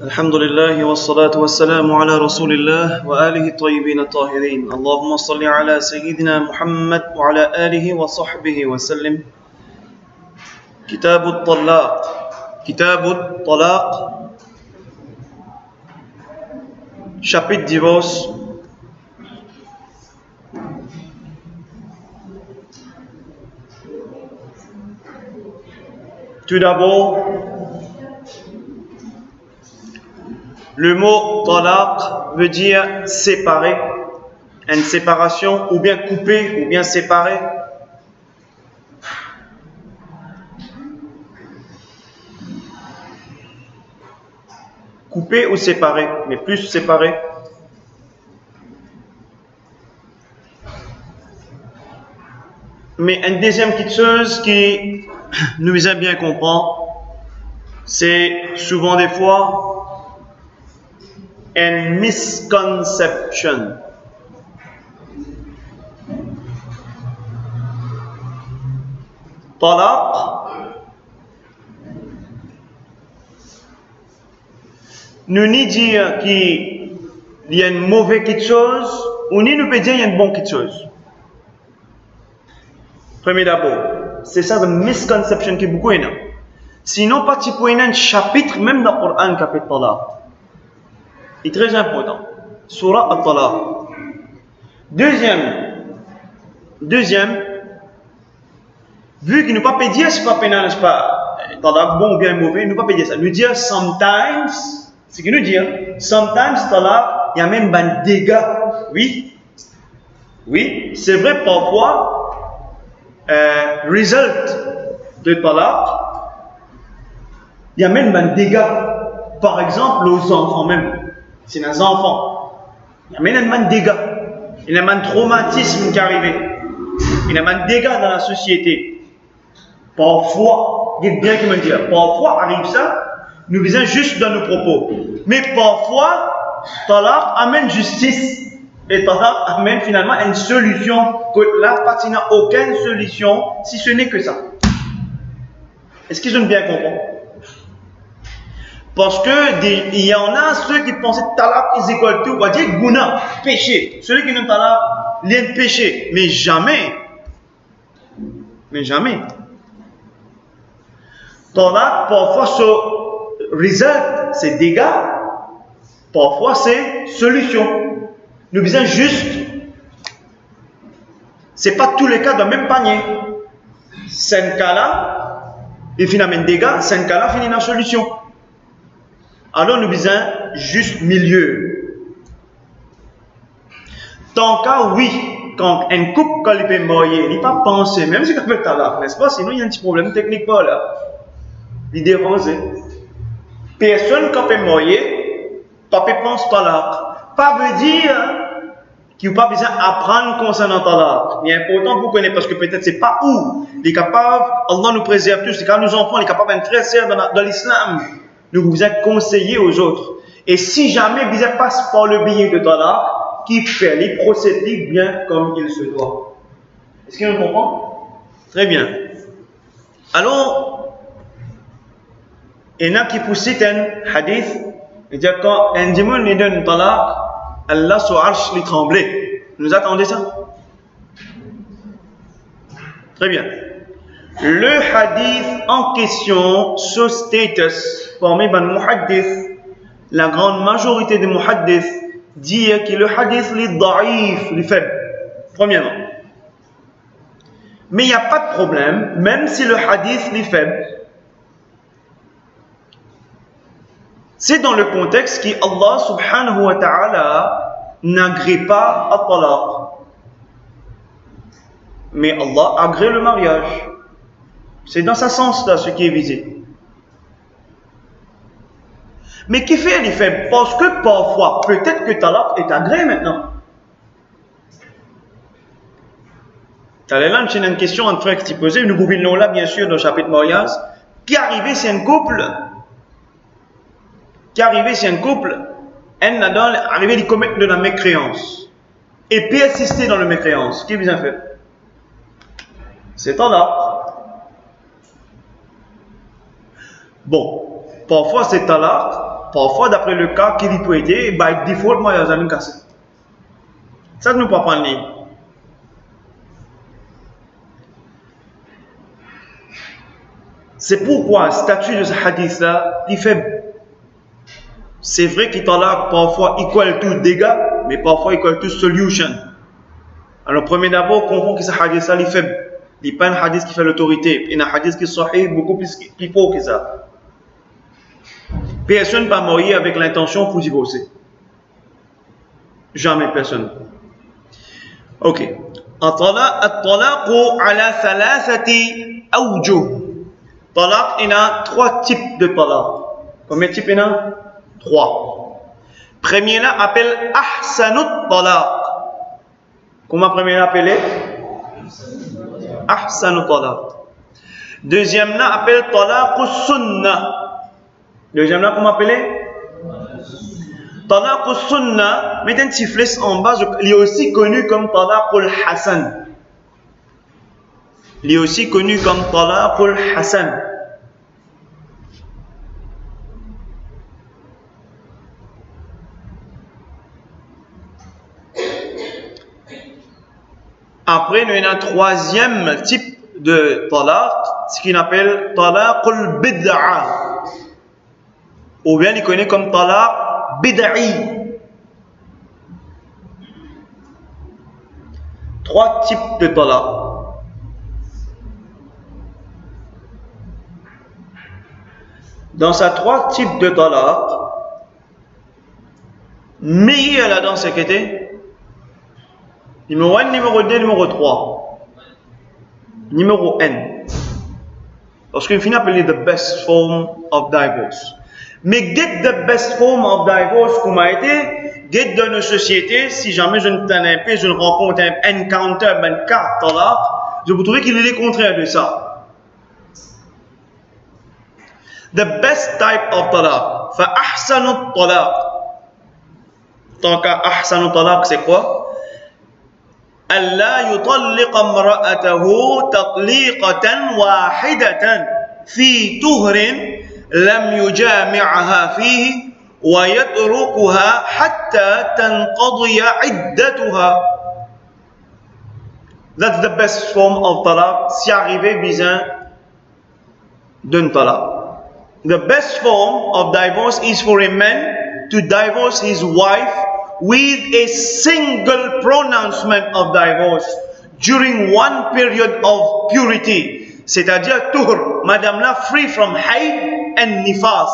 الحمد لله والصلاة والسلام على رسول الله وآله الطيبين الطاهرين اللهم صل على سيدنا محمد وعلى آله وصحبه وسلم كتاب الطلاق chapitre divorce. Tout d'abord, le mot talaq veut dire séparer, une séparation, ou bien couper, ou bien séparer. Couper ou séparer, mais plus séparer. Mais une deuxième petite chose qui nous aime bien comprendre, c'est souvent des fois une misconception. Talaq nous ni dire qu'il y a une mauvaise quelque chose, ou ni nous peut dire qu'il y a une bonne quelque chose. Premier d'abord, c'est ça la misconception qui est beaucoup énorme. Sinon, pas tu peux un chapitre, même dans le Coran, chapitre Talaq. C'est très important. Surah Al-Talaq. Deuxième, vu qu'il ne peut pas dire, c'est pas pénal, c'est pas Talaq bon ou bien mauvais, il ne peut pas dire ça. Nous dire sometimes, c'est que nous dire, sometimes Talaq, il y a même un dégât. Oui, c'est vrai parfois. Result de talaq, il y a même un dégât. Par exemple, aux enfants même. C'est les enfants. Il y a même un dégât. Il y a un traumatisme qui est arrivé. Il y a un dégât dans la société. Parfois, il y a bien qui me dit, parfois arrive ça, nous visons juste dans nos propos. Mais parfois, talaq amène justice. Et talaq amène finalement une solution que la partie n'a aucune solution si ce n'est que ça. Est-ce qu'ils ont bien compris? Parce que il y en a ceux qui pensaient que talaq is equal to, on va dire guna, péché. Celui qui n'ont talaq, il y a un péché. Mais jamais. Talaq, parfois, ce result, c'est dégâts. Parfois, c'est solution. Nous disons juste, c'est pas tous les cas dans le même panier. C'est un cas-là, il finit un dégât, c'est un cas-là, finit la solution. Alors nous disons juste milieu. Tant cas, oui, quand un couple, quand il peut marier, il n'est pas pensé, même si il peut talaq, n'est-ce pas? Sinon il y a un petit problème technique pas là. Il dérange. Personne qui peut marier, pas pense talaq. Pas veut dire qu'il n'y a pas besoin d'apprendre concernant talaq. Il est important pour connaître parce que peut-être c'est pas où il est capable, Allah nous préserve tous, c'est quand nos enfants, il est capable d'être très sérieux dans l'islam. Nous vous êtes conseillés aux autres. Et si jamais vous passe par le biais de talaq, qui fait les procédés bien comme il se doit. Est-ce qu'il nous comprend? Très bien. Alors, il y en a qui poussent un hadith. Il dit quand un démon lui donne talaq, Allah sur arsh lui tremblait. Vous attendez ça? Très bien. Le hadith en question, ce status, parmi les muhaddith, la grande majorité des muhaddith dit que le hadith est daïf, est faible. Premièrement. Mais il n'y a pas de problème, même si le hadith est faible. C'est dans le contexte qu'Allah subhanahu wa ta'ala n'agrée pas à talaq. Mais Allah agrée le mariage. C'est dans ce sens-là ce qui est visé. Mais qui fait les faibles? Parce que parfois, peut-être que talaq est agréé maintenant. Là, c'est une question entre frères qui s'est posée. Nous pouvons là, bien sûr, dans le chapitre mariage. Qui arrivé, c'est un couple. Un arrivé à commettre de la mécréance. Et persister dans la mécréance. Qui vous a fait? C'est talaq. Bon. Parfois c'est talaq, parfois d'après le cas qu'il peut aider, by default, moi, il y a un cassé. Ça ne nous pas prendre ligne. C'est pourquoi le statut de ce hadith-là est faible. C'est vrai qu'il talaq parfois equal to dégâts, mais parfois equal to solution. Alors, premier d'abord, comprend que ce hadith-là est faible. Il n'est pas un hadith qui fait l'autorité. Il y a un hadith qui est sahih beaucoup plus fort que ça. Personne ne va mourir avec l'intention pour divorcer. Jamais personne. Ok. الطلاق على ثلاثة أوجه. Talaq, il y a 3 types de talaq. Combien de types il y a? 3. Premier là appelle ahsanut talaq. Comment premier là appelé? Ahsanut talaq. Deuxième là appelle talaqus sunnah. Deuxième là comment appeler? Talaqus sunnah, mettez un petit flèche en bas, il est aussi connu comme talaqul hasan. Il est aussi connu comme talaqul hasan. Après, il y a un troisième type de talaq, ce qu'on appelle talaqul bid'a. Ou bien il connaît comme talaq bid'i. 3 types de talaq. Dans ces 3 types de talaq, meilleur là-dedans c'est que numéro 1, numéro 2, numéro 3. Numéro N. Parce qu'on finit appeler the best form of divorce. Mais get the best form of divorce, comme a été, get dans nos sociétés, si jamais je ne t'en ai pas, je ne rencontre un encounter, un cas talaq, je vous trouver qu'il est le contraire de ça. The best type of talaq, fa ahsanut talaq. Tant qu'à ahsanut talaq, c'est quoi? ألا يطلق امرأته تطليقة واحدة في طهر لم يجامعها فيه ويتركها حتى تنقضي عدتها. That's the best form of talaq si arrivé besoin d'un talaq. The best form of divorce is for a man to divorce his wife with a single pronouncement of divorce during one period of purity, c'est-à-dire tour, madame là free from haid and nifas.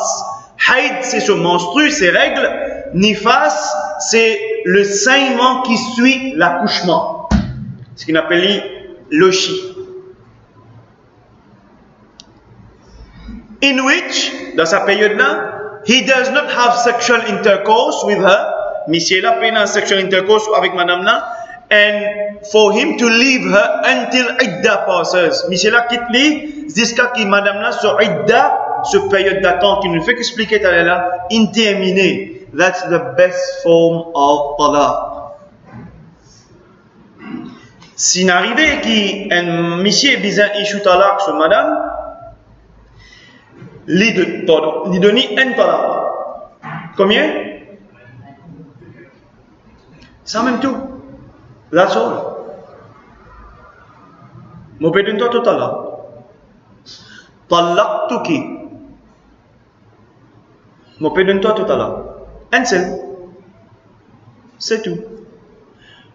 Haid c'est ce menstru, c'est règles. Nifas c'est le saignement qui suit l'accouchement, ce qu'on appelle l'oshi. In which, dans sa période là, he does not have sexual intercourse with her. Monsieur là peine un sexual intercourse avec madame là, and for him to leave her until idda passes. Monsieur là quitte lui jusqu'à que madame là sur idda, ce période d'attente qui nous fait expliquer tout à l'heure, interminée. That's the best form of talaq. Si n'arrivait qu'un monsieur besoin issue talaq sur madame, lui donne un talaq. Combien? Ça même tout. That's all. Je peux dire tout à l'heure. Talaqtuki. Je peux dire tout à l'heure. Un seul. C'est tout.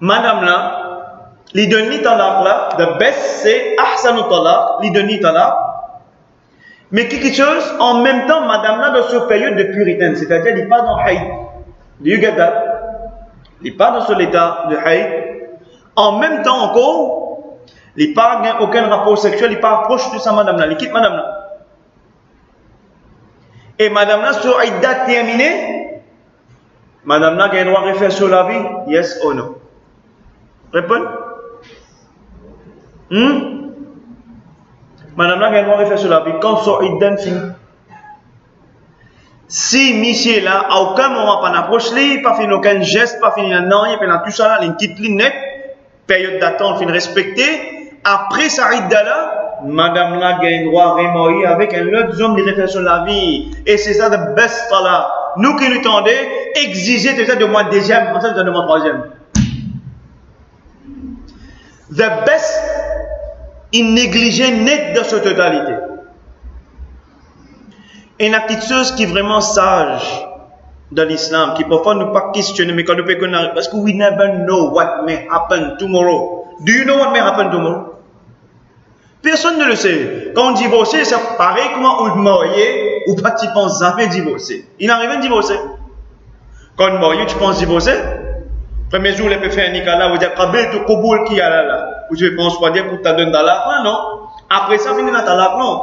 Madame là, li donne talaq là, the best c'est ahsanu talaq, li donne talaq. Mais quelque chose, en même temps, madame là, dans cette période de puritaine, c'est-à-dire, il n'est pas dans haïd. Do you get that? Il n'est pas dans cet état de haïd. En même temps encore, il n'a aucun rapport sexuel, il n'est pas proche de sa madame là, il quitte madame là. Et madame là, sur idda terminée, madame là, il doit refaire sur la vie, yes or no? Réponds. Madame là, il doit refaire sur la vie, quand sur idda fini. Si monsieur là, à aucun moment pas approche lui, pas fait aucun geste, pas fait non, il fait tout ça là, il quitte lui net, période d'attente fin respectée, après sa idda là, madame là gagne droit à remarier avec un autre homme de réflexion de la vie. Et c'est ça le best là. Nous qui nous tendons, exiger peut-être de moi deuxième, en fait de moi troisième. The best, il négligeait net dans sa totalité. Et une petite chose qui est vraiment sage dans l'islam, qui parfois nous pas questionner, mais quand nous pouvons arriver, parce que we never know what may happen tomorrow. Do you know what may happen tomorrow? Personne ne le sait. Quand on divorce, c'est pareil comment on marié ou pas tu penses jamais divorcer. Il n'arrive pas à divorcer. Quand on marié, tu penses divorcer? Premier jour, il peut faire un Nicolas, vous dites, Kabel, tu koboul qui a là. Ou tu penses pas dire pour te donner talak, non. Après ça, finit dans talak, non.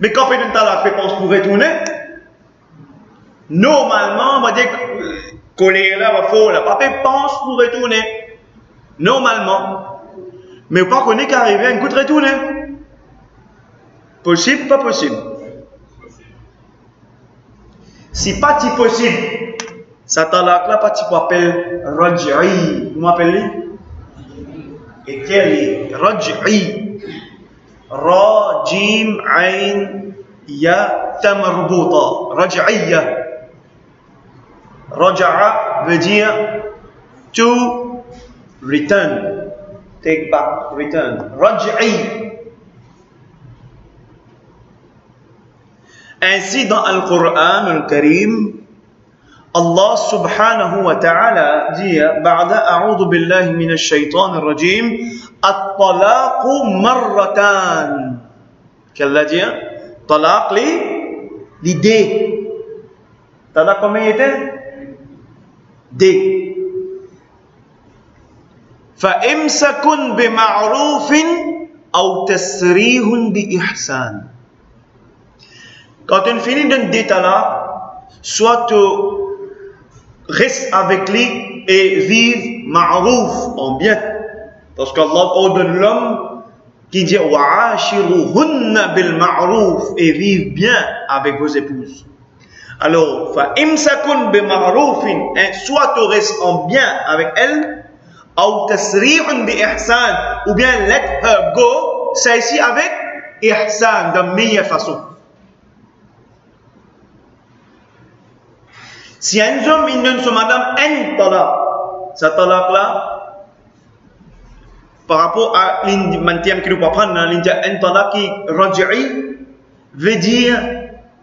Mais quand tu donnes talak, tu penses pour retourner. Normalement, on va dire colère là, va faux là. Papa pense pour retourner. Normalement. Mais pas qu'on est qu'arrivé à un coup de retourner. Possible, pas possible. Si pas si possible, ça talak là, pas tu appelles Raj'i. Vous m'appelez? Et quel est Raj'i? Rajim Ain Ya Tamarbuta. Raj'iyya. Raja'a veut dire to return, take back, return. Raj'i. Ainsi dans le Coran al-Karim, Allah subhanahu wa ta'ala dit Ba'da a'udhu billahi minash shaitanir rajim at-talaqu marratan. Qu'elle l'a dit? Talaq l'idée. Talaq combien il était? D. فَإِمْسَكٌ بِمَعْرُوفٍ أَوْ تَسْرِيحٌ بِإِحْسَانٍ. Quand on finit d'un détala, soit tu restes avec lui et vive ma'rouf, en bien. Parce qu'Allah ordonne l'homme qui dit وَعَاشِرُهُنَّ بِالْمَعْرُوف et vive bien avec vos épouses. Alors, فَإِمْسَكٌ بِمَعْرُوفٍ, soit tu restes en bien avec elle, أَوْ تَسْرِيحٌ بِإِحْسَانٍ, ou bien let her go, c'est ici avec ihsan, de meilleure façon. Si un homme il donne son madame un talaq, ce talaq là, par rapport à l'indimantium qui nous peut prendre, un talaq qui raj'i, veut dire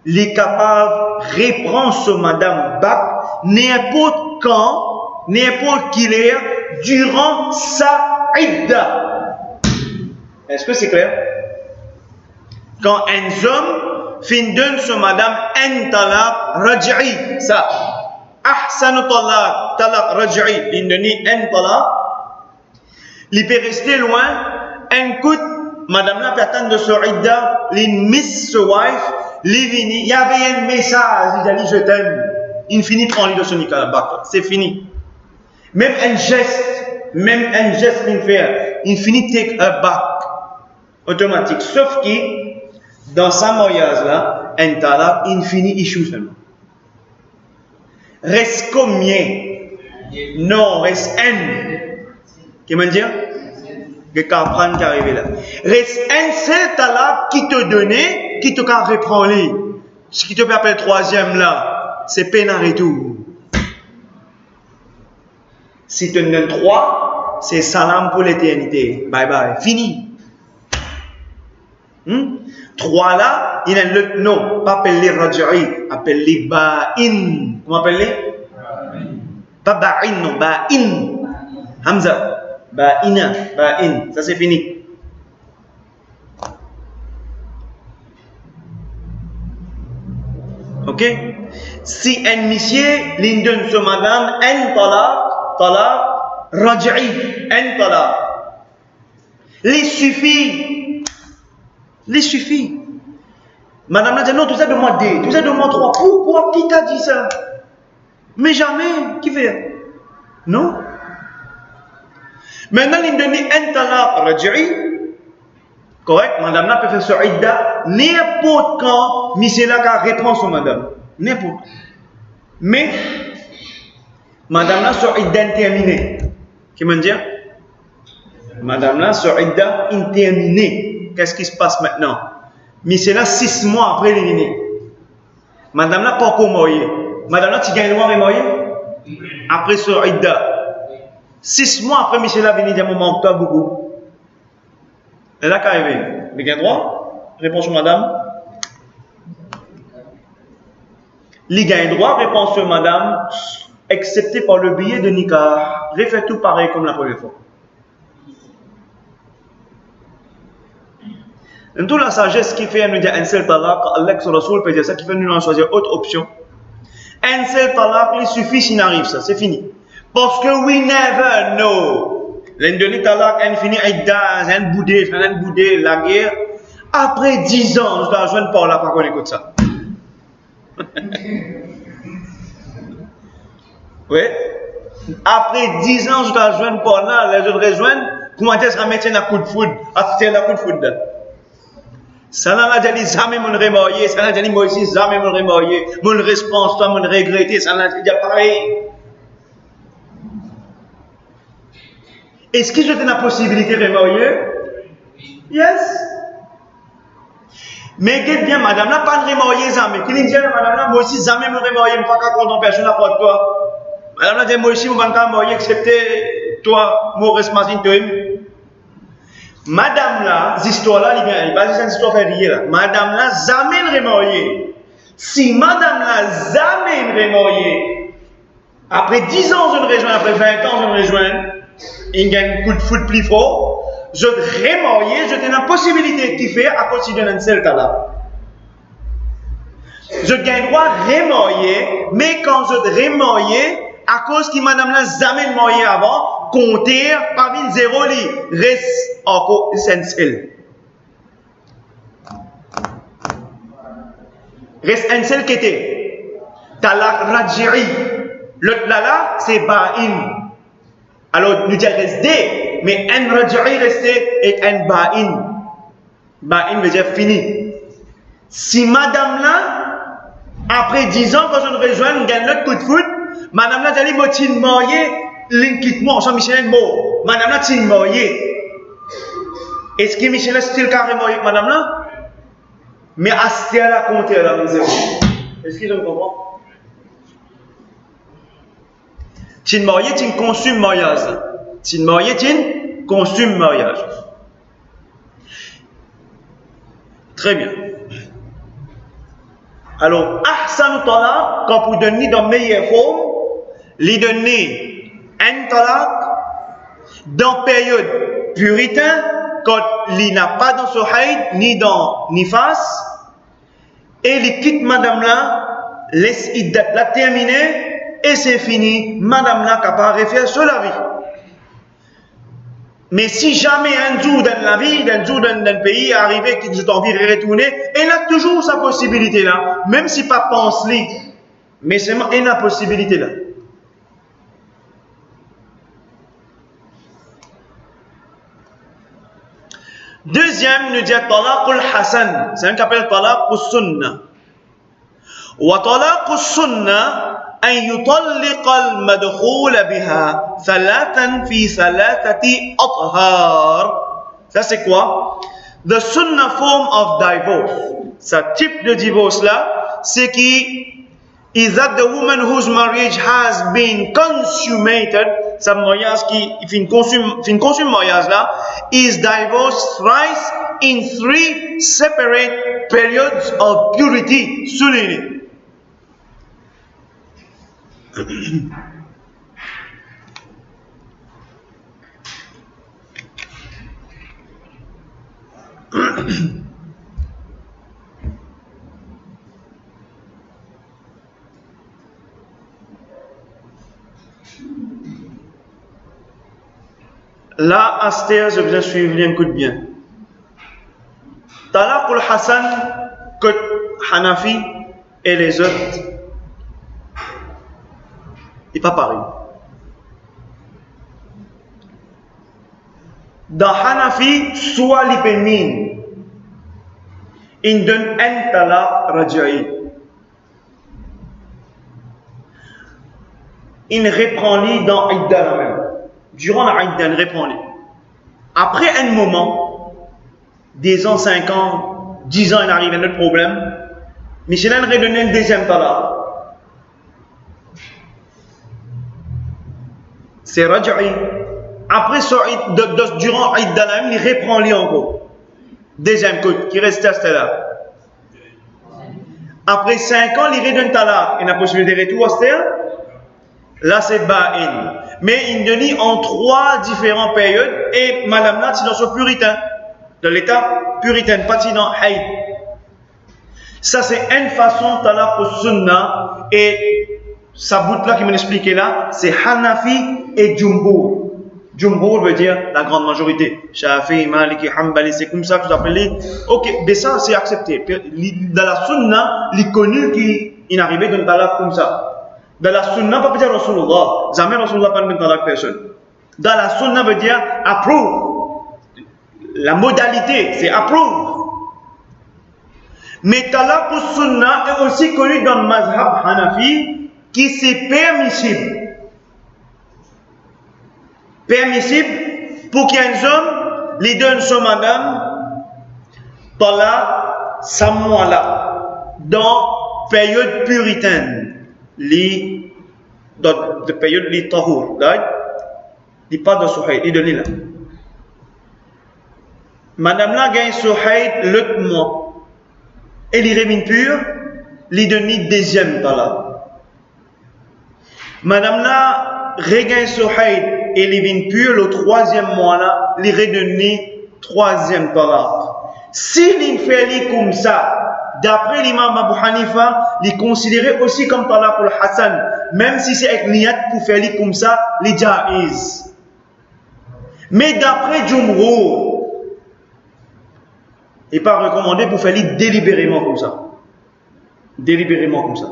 il est capable de reprendre son madame back n'importe quand, n'importe quelle heure, durant sa idda. Est-ce que c'est clair? Quand un homme fin donne son madame un talaq raj'i, ça, ahsanu talaq, talaq raj'i, il donne un talaq, il peut rester loin, un coup, madame là peut attendre de son idda, il miss sa wife, il y avait un message, il a dit je t'aime, il finit prendre de son Nicolas, c'est fini. Même un geste qu'il fait, il finit take a back, automatique. Sauf que, dans sa mariage là, un talaq, il finit issue seulement. Reste combien? Non, reste un. Qu'est-ce que dire? Que comprendre qui arrive là. Reste un seul talaq qui te donnait, qui te can reprendre lui. Ce qui te fait appeler troisième là, c'est peine à retour. Si tu donnes 3, c'est salam pour l'éternité. Bye bye. Fini. 3 là, il y a le nom. Pas appelé raj'i, appelé ba'in. Comment appelé? Pas ba'in, non. Ba'in. Hamza. Ba'ina. Ba'in. Ça c'est fini. Ok? Si un monsieur, l'in donne sur madame, un talaq raj'i, un talaq. Il suffit. Madame a dit non, tout ça de moi 2, tout ça de moi 3. Pourquoi? Qui t'a dit ça? Mais jamais. Qui fait? Non. Maintenant, il donne un talaq raj'i. Correct? Madame là peut faire son idda n'importe quand, monsieur là reprend son madame. N'importe. Mais, madame là son idda terminée. Qui me dit? Madame là, sur Idda, interminée. Qu'est-ce qui se passe maintenant? Mais c'est là 6 mois après l'éliminer. Madame là, pas encore mariée. Madame là, tu gagnes le droit de marier? Après sur Idda. 6 mois après, Michel a venu dire moment toi beaucoup. Et là, qu'arrive? Mais gagne droit? Réponse sur madame. Il gagne droit, réponse sur madame, excepté par le billet de Nikah. Refait tout pareil comme la première fois. Et toute la sagesse qui fait nous dire un seul talaq, Allah que Rasoul peut dire ça, qui fait nous choisir autre option. Un seul talaq, il suffit s'il arrive ça, c'est fini. Parce que we never know. L'indoni talaq, un fini idda, un boudé, la guerre. Après 10 ans, je dois joindre par là, par contre, écoute ça. Oui. Après 10 ans, je dois joindre par là, les autres rejoignent. Comment est-ce qu'on met un coup de foudre? Ah, c'est un coup de foudre. Ça n'a pas dit jamais mon remarié, ça n'a pas dit moi aussi jamais mon remarié, mon réponse, toi mon regretté, ça n'a pas dit pareil. Est-ce que j'ai la possibilité de remarier? Yes. Mais qu'est-ce bien, madame, là, pas de remarier jamais. Qui dit, madame, là, moi aussi jamais mon remarié, je ne suis pas content, personne n'a pas de toi. Madame, là, dit, moi aussi, je ne suis pas remarié, excepté toi, mon responsabilité. Madame là, cette histoire-là, il va dire une histoire fériée là. Madame là, jamais ne remarié. Si madame là, jamais ne remarié, après 10 ans, je ne rejoins, après 20 ans, je ne rejoins, il y a un coup de foot plus fort, je remarié, je donne la possibilité de kiffer à cause de un seul talent. Je gagne droit remarié, mais quand je remarié, à cause que madame là, jamais ne marié avant, compter parmi 0 li, reste encore essentiel. Reste un seul qui était. Talaq raj'i. L'autre là, c'est ba'in. Alors, nous disons reste D, mais un raj'i resté et un ba'in. Ba'in veut dire fini. Si madame là, après 10 ans, quand je nous rejoins, nous gagnons notre coup de foot, madame là, elle dit, moi, tu es marié, l'inquiètement, sans Michel mot. Madame là, tu es marié. Est-ce que Michel est still carrément marié avec madame là? Mais à ce là, compter là, nous zéro. Est-ce que je me comprends? Tu es marié, tu consumes mariage. Tu es marié, tu consumes mariage. Très bien. Alors, ahsan talaq, quand vous donnez dans meilleure forme, les donner un talaq dans période puritain, quand il n'a pas dans son haïd, ni dans nifas, et il quitte madame là, laisse iddat la terminer, et c'est fini, madame là capable de refaire sur la vie. Mais si jamais un jour dans la vie, un jour dans le pays arrivé qu'il a envie de retourner, elle a toujours sa possibilité là, même si pas pense-lui, mais seulement elle a la possibilité là. Deuxième, nous dit talaqul hasan, c'est un qui appelle talaqul sunnah. Wa talaqul sunnah, أن يطلق المدخول بها ثلاثا في ثلاثة أطهار. Ça c'est quoi? The sunnah form of divorce. Ce type de divorce là, c'est qui is that the woman whose marriage has been consummated, sa mariage qui fin consume mariage là, is divorced thrice in 3 separate periods of purity. Souligné. Là, Astéa, je viens suivre un coup de bien. Talaqul Hassan, que Hanafi et les autres, n'est pas pareil. Dans Hanafi, soit l'ipémine, il donne un talaq raj'i. Il reprend-lui dans Idda la même. Durant la Idda, il reprend-lui. Après un moment, 10 ans, 5 ans, 10 ans, il arrive un autre problème, Michel a redonné le deuxième talaq. C'est raj'i. Après, durant Eid Dalam, il reprend lui encore. Deuxième coup, qui reste là. Après 5 ans, il redonne talaq. Il a la possibilité de retour à là, c'est ba'in. Mais il donne en 3 différentes périodes et madame là, c'est dans son puritain. Dans l'état puritain, pas dans haïd. Ça, c'est une façon talaq au sunnah et sa bout là qui m'explique là, c'est Hanafi et Jumhur. Jumhur veut dire la grande majorité. Shafi, Maliki, Hanbali, c'est comme ça que vous appelez. Ok, mais ça c'est accepté. Dans la sunna, il est connu qu'il arrivait d'un talaq comme ça. Dans la sunna, pas dire Rasulullah. Jamais Rasulullah pas de talaq personne. Dans la sunna veut dire approve. La modalité, c'est approve. Mais talaq au sunna est aussi connu dans le mazhab Hanafi qui c'est permissible. Permissible pour qu'un homme lui donne son madame talaq sa mois-là dans période puritaine, dans la période li tahur, il pas dans Souhaïd, il donne là. Madame là gagne Souhaïd l'autre mois. Elle y revient pure, lui donne deuxième talaq. Madame là regagne Souhaïd et lui vient pure le troisième mois là, lui redonne troisième talaq. Si il fait comme ça, d'après l'imam Abu Hanifa, il est considéré aussi comme talaq al-Hassan, même si c'est avec niyat pour faire comme ça, il jaiz. Mais d'après Jumhur, il n'est pas recommandé pour faire délibérément comme ça. Délibérément comme ça.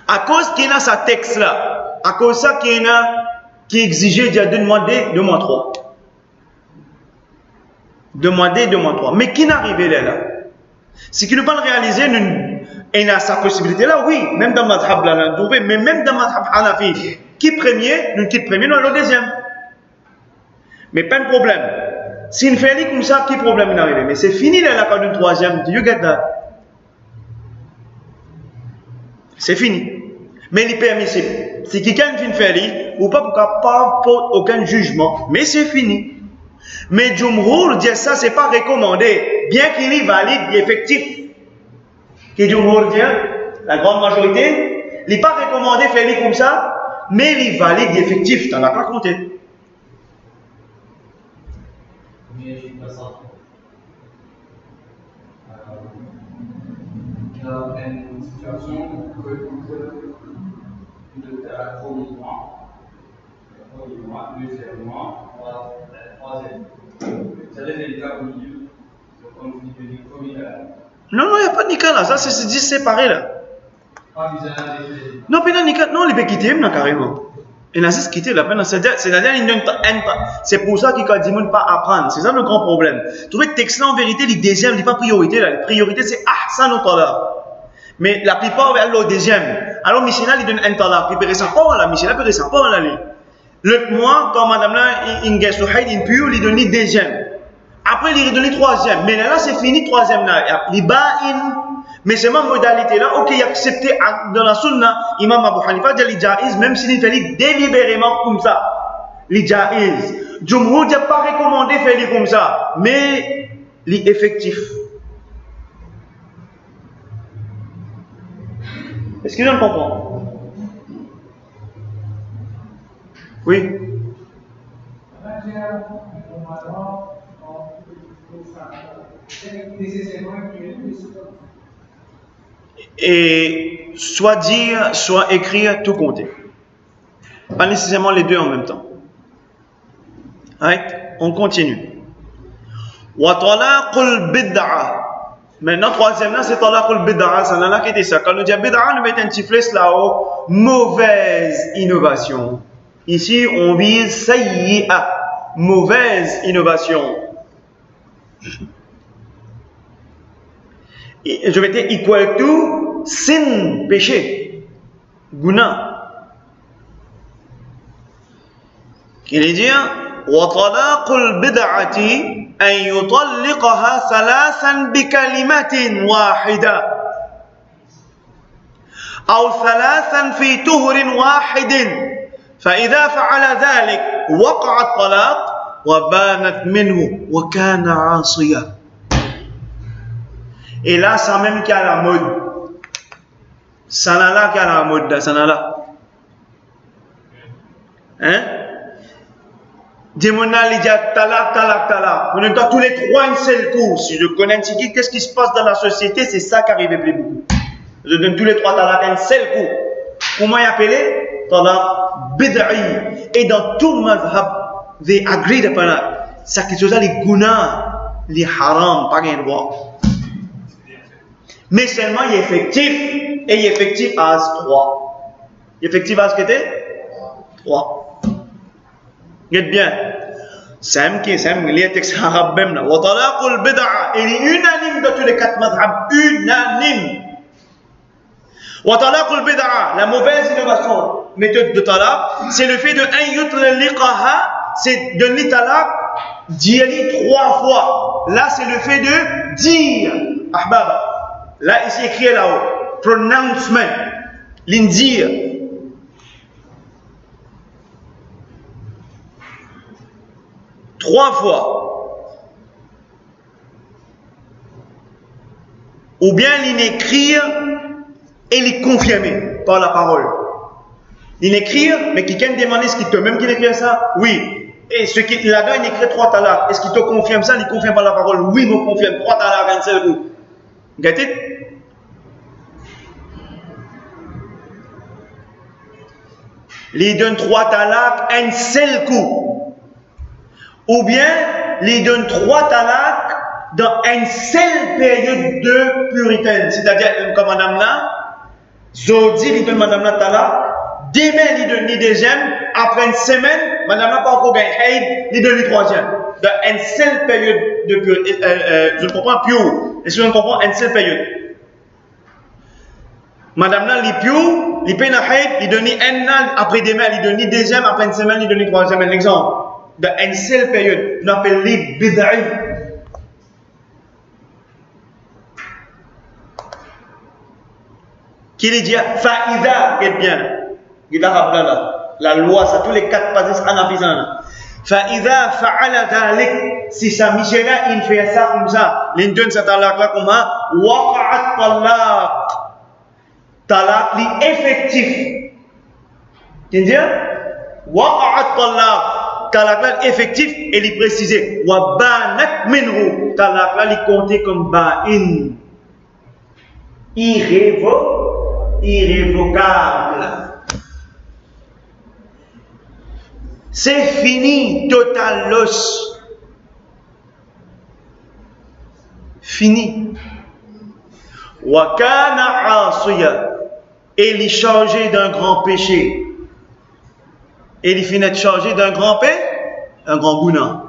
À cause qu'il y a ce texte là, à cause ça qu'il y a qui exigeait d'y aller 2 mois 2 mois 3. 2 mois 2 mois 3. Mais qui n'arrivait là? Si qui ne peut pas le réaliser, il a sa possibilité là, oui, même dans le madhab là, mais même dans le madhab Hanafi, qui premier, nous quitte premier, nous le deuxième. Mais pas de problème. S'il fait comme ça, qui problème n'arrive? Mais c'est fini là, quand une troisième, you get that? C'est fini. Mais il est permissible. Si quelqu'un fait ou pas, pas aucun jugement, mais c'est fini. Mais Jumhur dit ça, c'est pas recommandé, bien qu'il est valide et effectif. Que Jumhur dit, la grande majorité, il n'est pas recommandé de faire comme ça, mais il est valide et effectif, tu n'en as pas compté. Dans une situation où il y a un premier mois, deuxième mois, troisième. C'est-à-dire les cas au milieu, comme vous dites, le premier cas. Non, il n'y a pas de nika là, ça c'est dit séparé là. Pas bizarre des. Non, puis non, il peut quitter même carrément. Il a juste quitté la peine, c'est-à-dire c'est pour ça qu'il dit ne pas apprendre. C'est ça le grand problème. Tu trouves que texte là en vérité, le deuxième n'est pas priorité là. La priorité c'est ça nous talaq. Mais la plupart vers le deuxième. Alors Michela il donne un talaq, il peut rester pas là, Michela peut rester pas là. L'autre mois quand madame là il gagne sur Haïd impur, il donne le deuxième. Après il donne le troisième. Mais là c'est fini troisième là. Il ba'in. Mais c'est ma modalité là, ok, il a accepté dans la sunna, Imam Abu Hanifa dit jaiz, même s'il fait délibérément comme ça. Il jaiz. Jumhur n'a pas recommandé de faire comme ça, mais il est effectif. Est-ce que je comprends? Oui. Et soit dire, soit écrire, tout compter. Pas nécessairement les deux en même temps. Right? On continue. Wa talaqul bid'a. Maintenant, troisième là, c'est talaqul bid'a. Ça n'a qu'à ça. Quand on dit bid'a, on met un petit flèche là-haut. Mauvaise innovation. Ici, on vise sayyi'a. Mauvaise innovation. Je vais dire equal to sin, péché, guna. Il est dire وطلاق البدعة أن يطلقها ثلاثا بكلمة واحدة أو ثلاثا في طهر واحد فإذا فعل ذلك وقع الطلاق وبانت منه وكان عاصيا. Et là, ça même qui a la mode. Ça là qui a la mode, ça là. Hein? Dis-moi, il y a talak. On entend tous les trois un seul coup. Si je connais un petit qu'est-ce qui se passe dans la société, c'est ça qui arrive plus beaucoup. Je donne tous les trois talak un seul coup. Comment y appeler? Talak bid'i. Et dans tout mazhab, they agreed upon that. C'est quelque chose là, les guna, les haram, pas rien de droit. Mais seulement il est effectif. Et il est effectif à 3. Il est effectif à ce que c'était 3. Regarde bien. C'est les textes arabes même là. Wa talaqul bid'a. Il est unanime dans tous les 4 madhab. Unanime. Wa talaqul bid'a. La mauvaise innovation, méthode de talaq, c'est le fait de an yutliqaha, c'est donner talaq, dire 3 fois. Là, c'est le fait de dire. Ahbaba. Là, ici écrit là-haut. Pronouncement. L'indir. Trois fois. Ou bien l'inécrire et les confirmer par la parole. L'inécrire, mais quelqu'un demande est-ce qu'il te même qu'il écrit ça? Oui. Et ce qui là-dedans, il écrit 3 talaks. Est-ce qu'il te confirme ça? Il confirme par la parole. Oui, il me confirme. 3 talaks, un seul coup. Get it? Il donne 3 talaks, un seul coup. Ou bien, il donne 3 talaks dans une seule période de puritaine. C'est-à-dire, comme madame là, Zodi, il donne madame là talak. Demain, il donne le deuxième. Après une semaine, madame là pas encore gagné, il donne le troisième. Dans une seule période de puritaine. Je comprends pure. Et si je comprends, une seule période. Madame là, il pure, il peine à haïd, il donne un an. Après demain, il donne le deuxième. Après une semaine, il donne le troisième. Un exemple. Dans une seule période, on appelle les bid'i. Qui lui dit Fa'ida, regarde bien, la loi, ça, tous les 4 passages anafisans. Fa'ida fa'ala dhalik, si ça, Michela, il fait ça comme ça, l'indonne, ça talaq là, comme ça, waqa'at talaq. Talaq, li effectif. Tu dis waqa'at talaq. Talaq là effectif et il précisé wa banat minhu. Talaq là il compté comme ba'in, irrévocable. C'est fini, total loss. Fini. Wa kana 'asiya. Et il changé d'un grand péché. Et il finit de changer d'un grand péché, un grand gouna.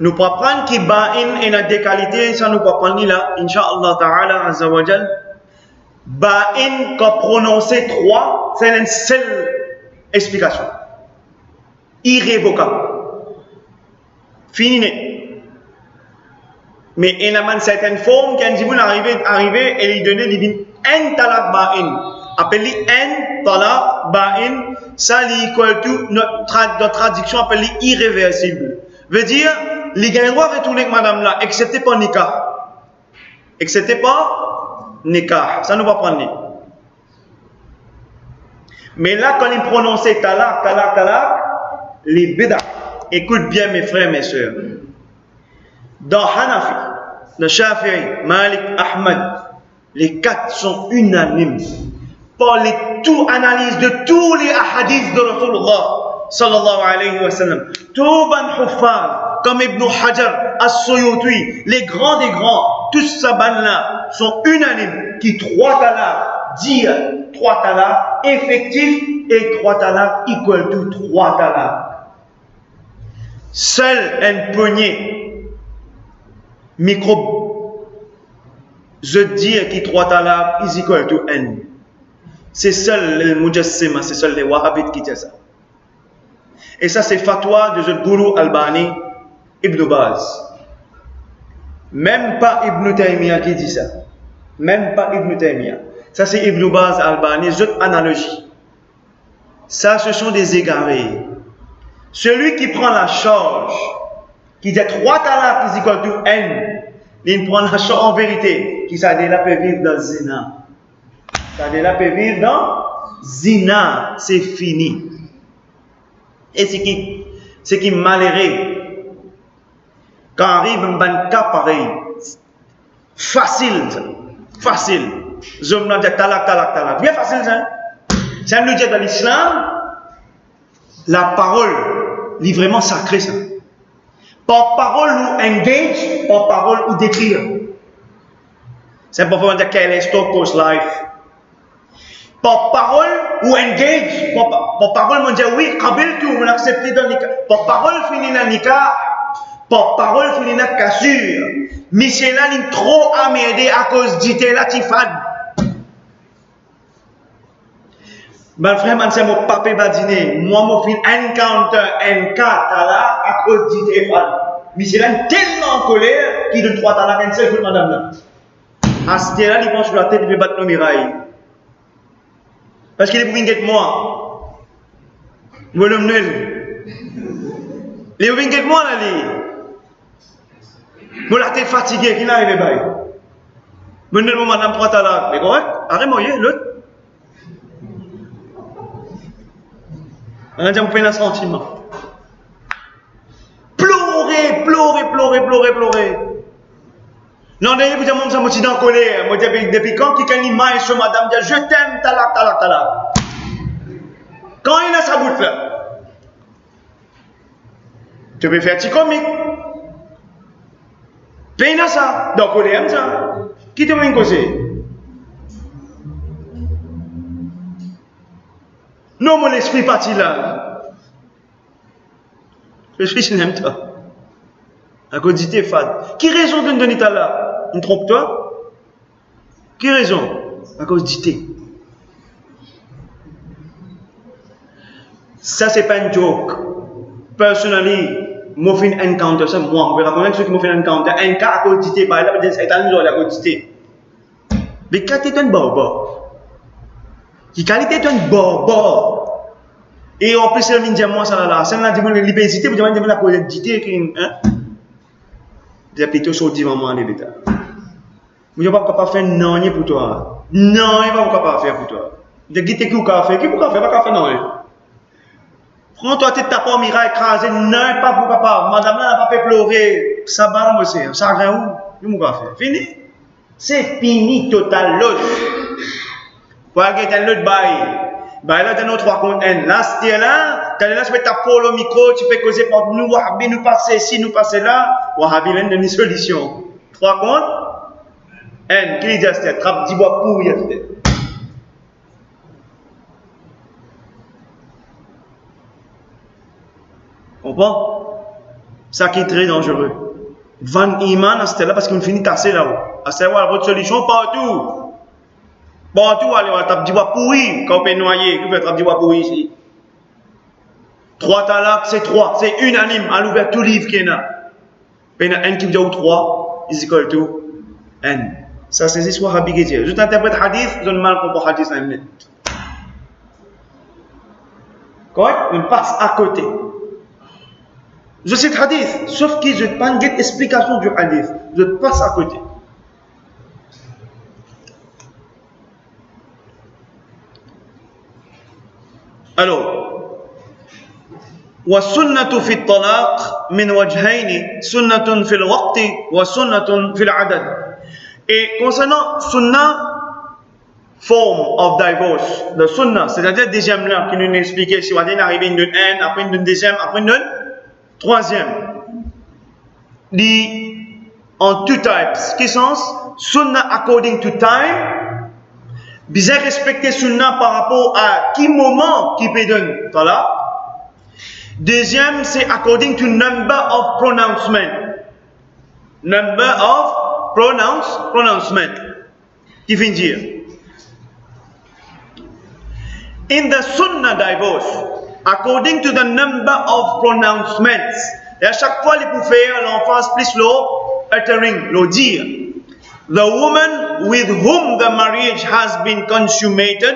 Nous pas prendre qui ba'in et la déqualité, ça nous pas prendre là, Inch'Allah Ta'ala Azza wa Jal. Ba'in qu'a prononcé 3, c'est une seule explication. Irrévocable. Fini. Mais il y a une certaine forme qui est arrivé et il donnait un talaq ba'in. Appelé un talaq ba'in, ça est équal to notre traduction appelée irréversible. Veut dire, les gars doivent retourner avec madame là, excepté pas nikah. Excepté pas nikah. Ça ne va pas prendre. Mais là, quand il prononçait talaq, les bid'a. Écoute bien mes frères, mes soeurs. Dans Hanafi, le Shafi'i, Malik, Ahmad, les 4 sont unanimes par les tout analyse de tous les hadiths de Rasulullah sallallahu alayhi wa sallam. Tout ban huffaz, comme Ibn Hajar, As-Suyuti, les grands des grands, tous ces ban-là sont unanimes qui 3 talaq, dire 3 talaq effectifs et 3 talaq equal to 3 talaq. Seul un poignet microbe je dis qui 3 talaq is equal to n. C'est seul les Mujassima, c'est seul les Wahhabites qui disent ça. Et ça, c'est fatwa de notre gourou Albani, Ibn Baz. Même pas Ibn Taymiyyah qui dit ça. Même pas Ibn Taymiyyah. Ça, c'est Ibn Baz, Albani, autre analogie. Ça, ce sont des égarés. Celui qui prend la charge, qui dit 3 talaq is equal to n, il prend la charge en vérité, qui ça déjà peut vivre dans zina. Ça déjà peut vivre dans zina. C'est fini. Et ce qui est malheureux, quand arrive un bon cas pareil, facile, facile. Je me dis talak. Bien facile, ça. Ça me dit dans l'islam, la parole, est vraiment sacrée, ça. Par parole ou engage, par parole ou décrire. C'est pour vous dire quel est Stock Post Life. Par parole ou engage, par parole, on dit oui, Kabil tout, on accepte dans le nikah. Par parole, fini dans le nikah. Par parole, fini dans la cassure. Michel là, il est trop amédé à cause d'ité là, tifad. Ben frère, man, c'est mon papé badine. Moi, mon fin encounter NK tala à cause d'ité fad. Michel là, il est tellement en colère qu'il donne 3 tala qu'un seul pour madame là. À ce là, il pense sur la tête, il veut battre nos mirailles. Parce qu'il est pour venir moi. Moi, l'homme nul. Il est pour venir moi, là, lui. Moi, la tête fatiguée, qui n'arrive pas. Moi, je madame 3 talak. Mais correct? Arrête-moi, l'autre. On a dit, on fait un sentiment. Pleurer. Non, d'ailleurs, vous avez mon petit en colère. Moi, depuis quand quelqu'un m'aille sur madame, dit, je t'aime, talak. Quand il a sa bouche là, tu peux faire petit comique. Puis il a ça, donc on aime ça. Qui te m'a causé? Non, mon esprit parti là. Je suis je n'aime pas. À cause d'ité fade. Qui raison de me donner ta là? Me trompe-toi? Qui raison? À cause d'ité. Ça, c'est pas une joke. Personally, moi, je fais un encounter, c'est moi. Vous verrez combien de ceux qui m'ont fait un encounter. Un cas à cause d'ité, par là, c'est un jour à cause d'ité. Mais quand tu es un barbare, qui qualité est un barbare, et en plus, c'est le dire moi, ça là, c'est là, dis-moi, l'hypercité, vous demandez la cause d'ité, hein? J'ai plutôt sorti maman, les bêtas. Vous n'êtes pas capable de faire non pour toi. Non, il n'est pas capable de faire pour toi. De guider qui vous faire, qui vous faire, pas faire non. Prends-toi, tu tapes en miracle, écrasé, non, pas pour papa. Madame là n'a pas fait pleurer. Ça va, moi, c'est ça grand où? Qu'est-ce que faire? Fini? C'est fini, total, l'autre. Pour aller dans l'autre bail. Bail là, dans nos 3 contre N. Là, c'est là, tu là, tu peux taper le micro, tu peux causer pour nous, Wahabi, nous passer ici, nous passer là. Wahabi, l'un de mes solutions. 3 contre N. Qui dit ça? Trappe 10 bois pour y aller. Comprends? Ça qui est très dangereux. Van Iman, c'était là parce qu'on finit tasser là-haut. À savoir, votre solution partout. Partout, allez, on va taper du bois pourri quand on peut noyer. Qui fait taper du bois pourri ici? 3 talaks, c'est 3. C'est unanime à l'ouvert tout livre qu'il y en a. Il y en a un qui dit 3 is equal to N. Ça, c'est l'histoire habituelle. Je t'interprète hadith, je ne mal comprends hadith dans une minute. Correct? On passe à côté. Je cite hadith, sauf que je n'ai pas une explication du hadith. Je passe à côté. Alors, والسنة في الطلاق من وجهين سنة في الوقت وسنة في العدد. Et concernant sunnah, form of divorce, le sunnah, c'est-à-dire deuxième là qui nous expliquait si on est arrivé d'une n, après une deuxième, après une troisième. Dit en two types. Qui sont sunnah according to time. Bien respecter sunnah par rapport à qui moment qui peut donner. Voilà. Deuxième, c'est according to number of pronouncement. Number of pronouncement. qui vient dire in the Sunnah divorce, according to the number of pronouncements, et à chaque fois, il peut faire l'emphase plus le uttering, le dire. The woman with whom the marriage has been consummated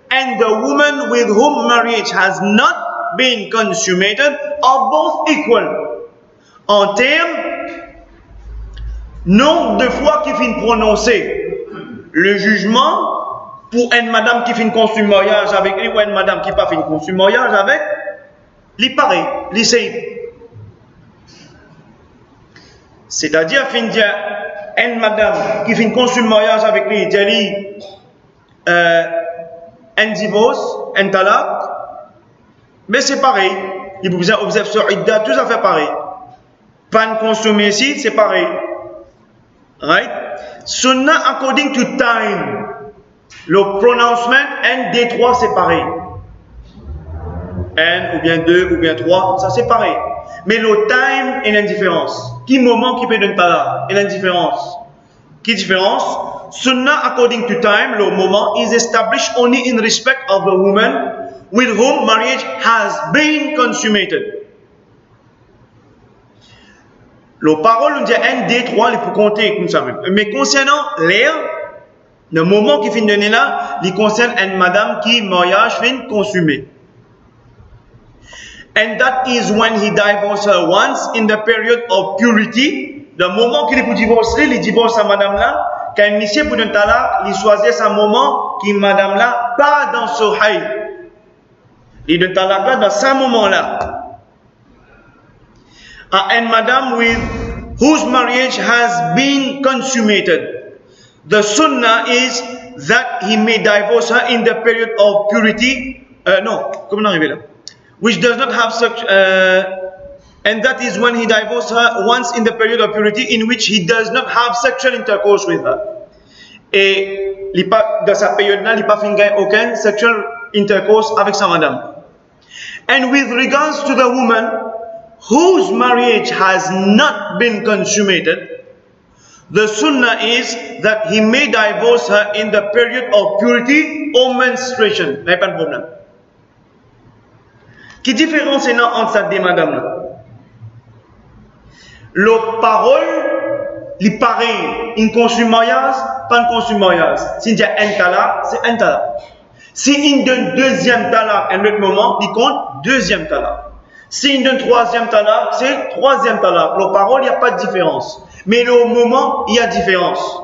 and the woman with whom marriage has not been consummated are both equal. En termes, nombre de fois qu'il finit prononcer le jugement pour une madame qui finit consumer mariage avec lui ou une madame qui n'a pas fini consumer mariage avec, il pareil, il c'est. C'est-à-dire, fin dire, une madame qui finit consumer mariage avec lui, dit un divorce, un talak, mais c'est pareil. Il vous observe sur Idda, tout ça fait pareil. Pas consommer ici, c'est pareil. Right? Sunnah according to time. Le pronouncement, un des trois, c'est pareil. Un, ou bien deux, ou bien trois, ça c'est pareil. Mais le time est l'indifférence. Qui moment qui peut donner pas là? Et l'indifférence. Qui différence? Sunnah according to time, le moment, is established only in respect of the woman with whom marriage has been consummated. Le parole, on dit un des trois, il faut compter comme ça même. Mais concernant l'air, le moment qui finit de donner là, il concerne une madame qui mariage fin consumé. And that is when he divorced her once in the period of purity. Le moment qu'il est divorcer, il divorce à madame là. Quand il monsieur pour un talak, il choisit un moment qui madame là pas dans ce haï. Il donne talak là dans ce moment là. And madam with whose marriage has been consummated. The sunnah is that he may divorce her in the period of purity. No, comment on arrive là? Which does not have such, and that is when he divorced her once in the period of purity in which he does not have sexual intercourse with her. Et dans sa période-là, il n'a pas fait aucun sexual intercourse avec sa madame. And with regards to the woman whose marriage has not been consummated, the sunnah is that he may divorce her in the period of purity or menstruation. Il n'y a pas de problème. Quelle différence est entre ces deux madames là? Le parole, il pareil, une consume mariage, pas une consume mariage. Si il y a un talak, c'est un talak. Si il donne deuxième talak à un autre moment, il compte deuxième talak. Si il donne troisième talak, c'est troisième talak. Le parole, il n'y a pas de différence. Mais le moment, il y a différence.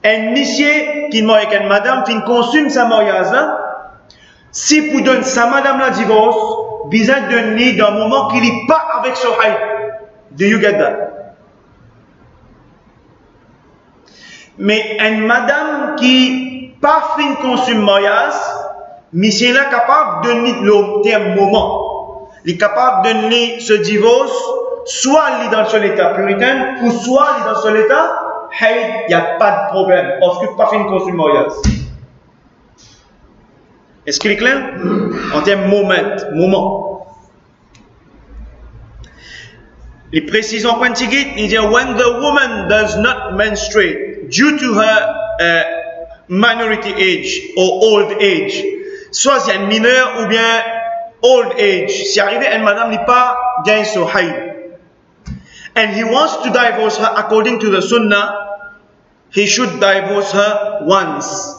Un monsieur qui marie avec une madame, qui consume sa mariage là, si vous donnez sa madame la divorce, vous êtes donné dans le moment qu'il n'est pas avec son haï. Do you get that? Mais une madame qui n'a pas fin consume mariage, monsieur là capable de donner le terme moment. Il est capable de donner ce divorce, soit il est dans son état puritain, ou soit il est dans son état haïd. Il n'y a pas de problème, parce que pas fin consume mariage. Est-ce qu'il est clair? En termes moment. Les précisions quantiques, il dit when the woman does not menstruate due to her minority age or old age, soit c'est un mineur ou bien old age. Si arrivé une madame n'est pas gain so high, and he wants to divorce her according to the sunnah, he should divorce her once.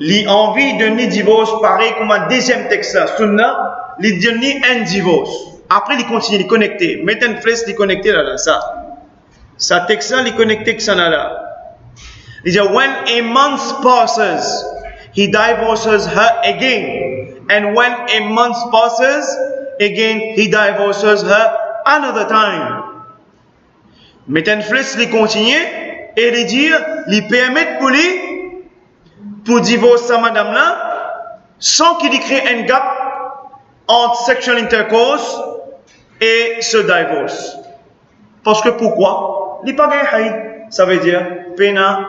Il a envie de donner divorce pareil comme un deuxième texte là, sunnah, il donne un divorce. Après, il continue, il est connecté. Maintenant, frère, il est connecté là, ça. Ça texte là, il est connecté que ça là. Il dit, when a month passes, he divorces her again. And when a month passes, again, he divorces her another time. Maintenant, frère, il continue et il dit, il permet pour lui pour divorcer sa madame là, sans qu'il y crée un gap entre sexual intercourse et ce divorce. Parce que pourquoi? Il n'est pas gagné. Ça veut dire pena,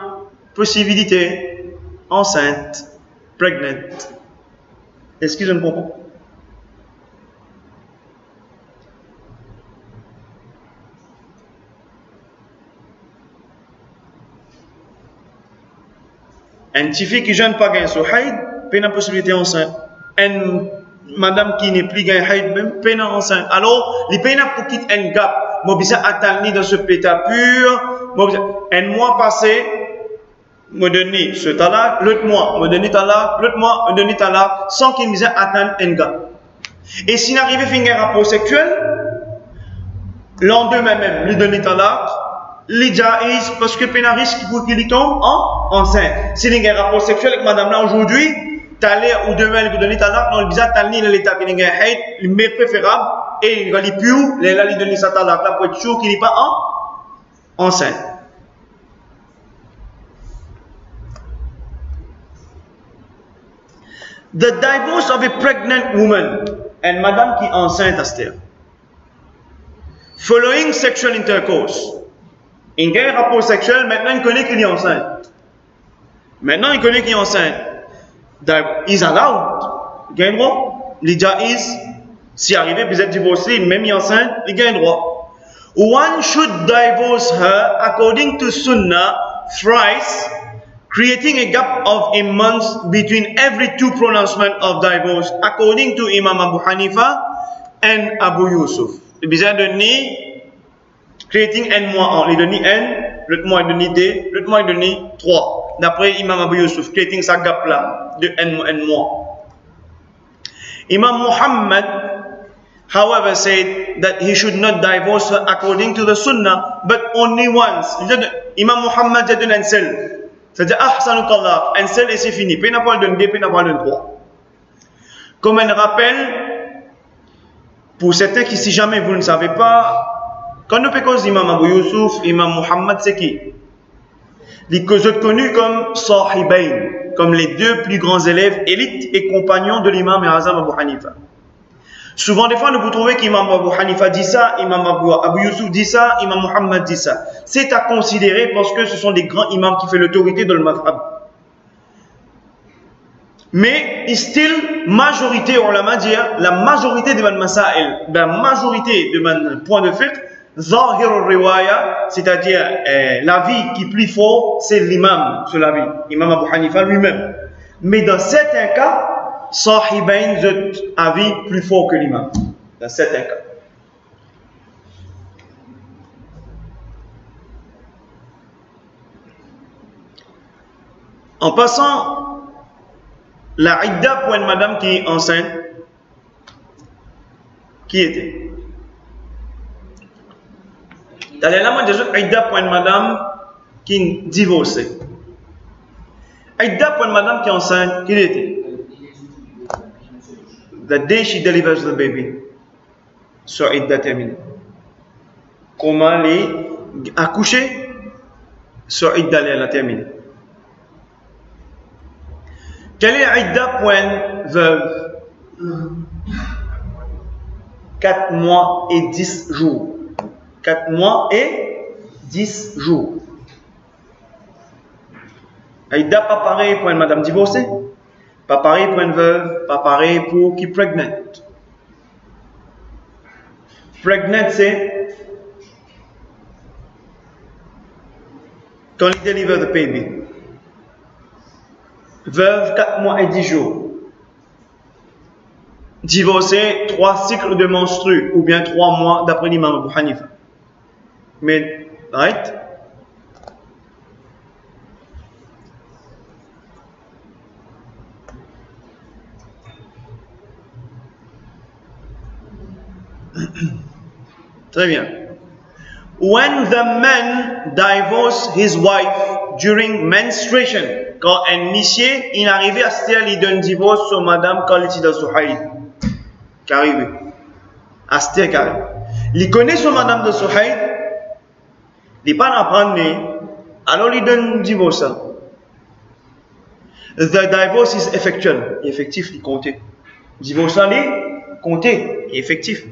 possibilité, enceinte, pregnant. Est-ce que je ne comprends pas? Un petit fille qui jeune pas gain sur haïd, peine la possibilité enceinte. Une madame qui n'est plus gain haïd même, peine enceinte. Alors, les peines pour quitter un gap, moi bisa atteindre dans ce péta pur, un mois passé, me donner ce talak, l'autre mois, me donner talak, l'autre mois, me donner talak, sans qu'il me atteindre un gap. Et s'il arrive à faire un rapport sexuel, lendemain même, lui donner talak, les jaïs, parce que peine risque pour qu'il tombe enceinte. S'il y a un rapport sexuel avec madame là aujourd'hui, t'allais ou demain, il vous donner talak, non, le bizarre, t'allais l'état qu'il y a un hate, le meilleur préférable, et il va lui piou, là, il donne sa talak là pour être sûr qu'il n'est pas enceinte. The divorce of a pregnant woman, and madame qui est enceinte à cette following sexual intercourse. Il y a un rapport sexuel, maintenant il connaît qu'il est enceinte. Maintenant il connaît qu'il est enceinte. Is allowed. Il a un droit. Les jaïs, si arrivé, vous êtes divorcé, même il est enceinte, il a un droit. One should divorce her according to Sunnah thrice, creating a gap of a month between every two pronouncements of divorce, according to Imam Abu Hanifa and Abu Yusuf. Il besoin de ni creating un mois en, il donne un, l'autre mois il donne deux, l'autre mois il donne trois. D'après Imam Abu Yusuf, creating sa gap là de un mois. Imam Muhammad, however, said that he should not divorce her according to the Sunnah, but only once. Imam Muhammad a donné un seul. C'est-à-dire, ahsanu talaq, un seul et c'est fini. Puis n'a pas le donne deux, puis n'a pas le donne trois. Comme un rappel, pour certains qui, si jamais vous ne savez pas, quand nous parlons d'Imam Abu Yusuf, Imam Muhammad, c'est qui? Les autres connus comme Sahibain, comme les deux plus grands élèves, élites et compagnons de l'imam Azam Abu Hanifa. Souvent, des fois, nous vous trouvez qu'Imam Abu Hanifa dit ça, Imam Abu Yusuf dit ça, Imam Muhammad dit ça. C'est à considérer parce que ce sont des grands imams qui font l'autorité dans le madhab. Mais, still, majorité, ulama dit, la majorité de man masail, la majorité de man point de fiqh, Zahir al-Riwaya, c'est-à-dire l'avis qui est plus fort, c'est l'imam sur l'avis, Imam Abu Hanifa lui-même. Mais dans certains cas, Sahibain avis plus fort que l'imam. Dans certains cas. En passant, la idda pour une madame qui est enceinte, qui était? Dans les lames des autres, idda pour une madame qui est divorcée. Idda pour une madame qui est enceinte, qui était? The day she delivers the baby. So idda termine. Comment les accoucher? So idda la termine. Quelle est idda pour une veuve? 4 mois et 10 jours. 4 mois et 10 jours. Idda pas pareil pour une madame divorcée. Pas pareil pour une veuve, pas pareil pour qui est pregnant. Pregnant, c'est quand il délivre the baby. Veuve, 4 mois et 10 jours. Divorcé, 3 cycles de menstrues, ou bien 3 mois d'après l'imam Abu Hanifa. Mais, right? Très bien. When the man divorced his wife during menstruation, quand un monsieur il arrivé à se dire il donne divorce sur madame quand il est dans son haïd, qu'arrivé, à se dire qu'arrivé, il connaît sur madame de son haïd, il n'est pas en prendre, alors il donne divorce. The divorce is effectual, effectif, il compte. Divorce il compte, effectif.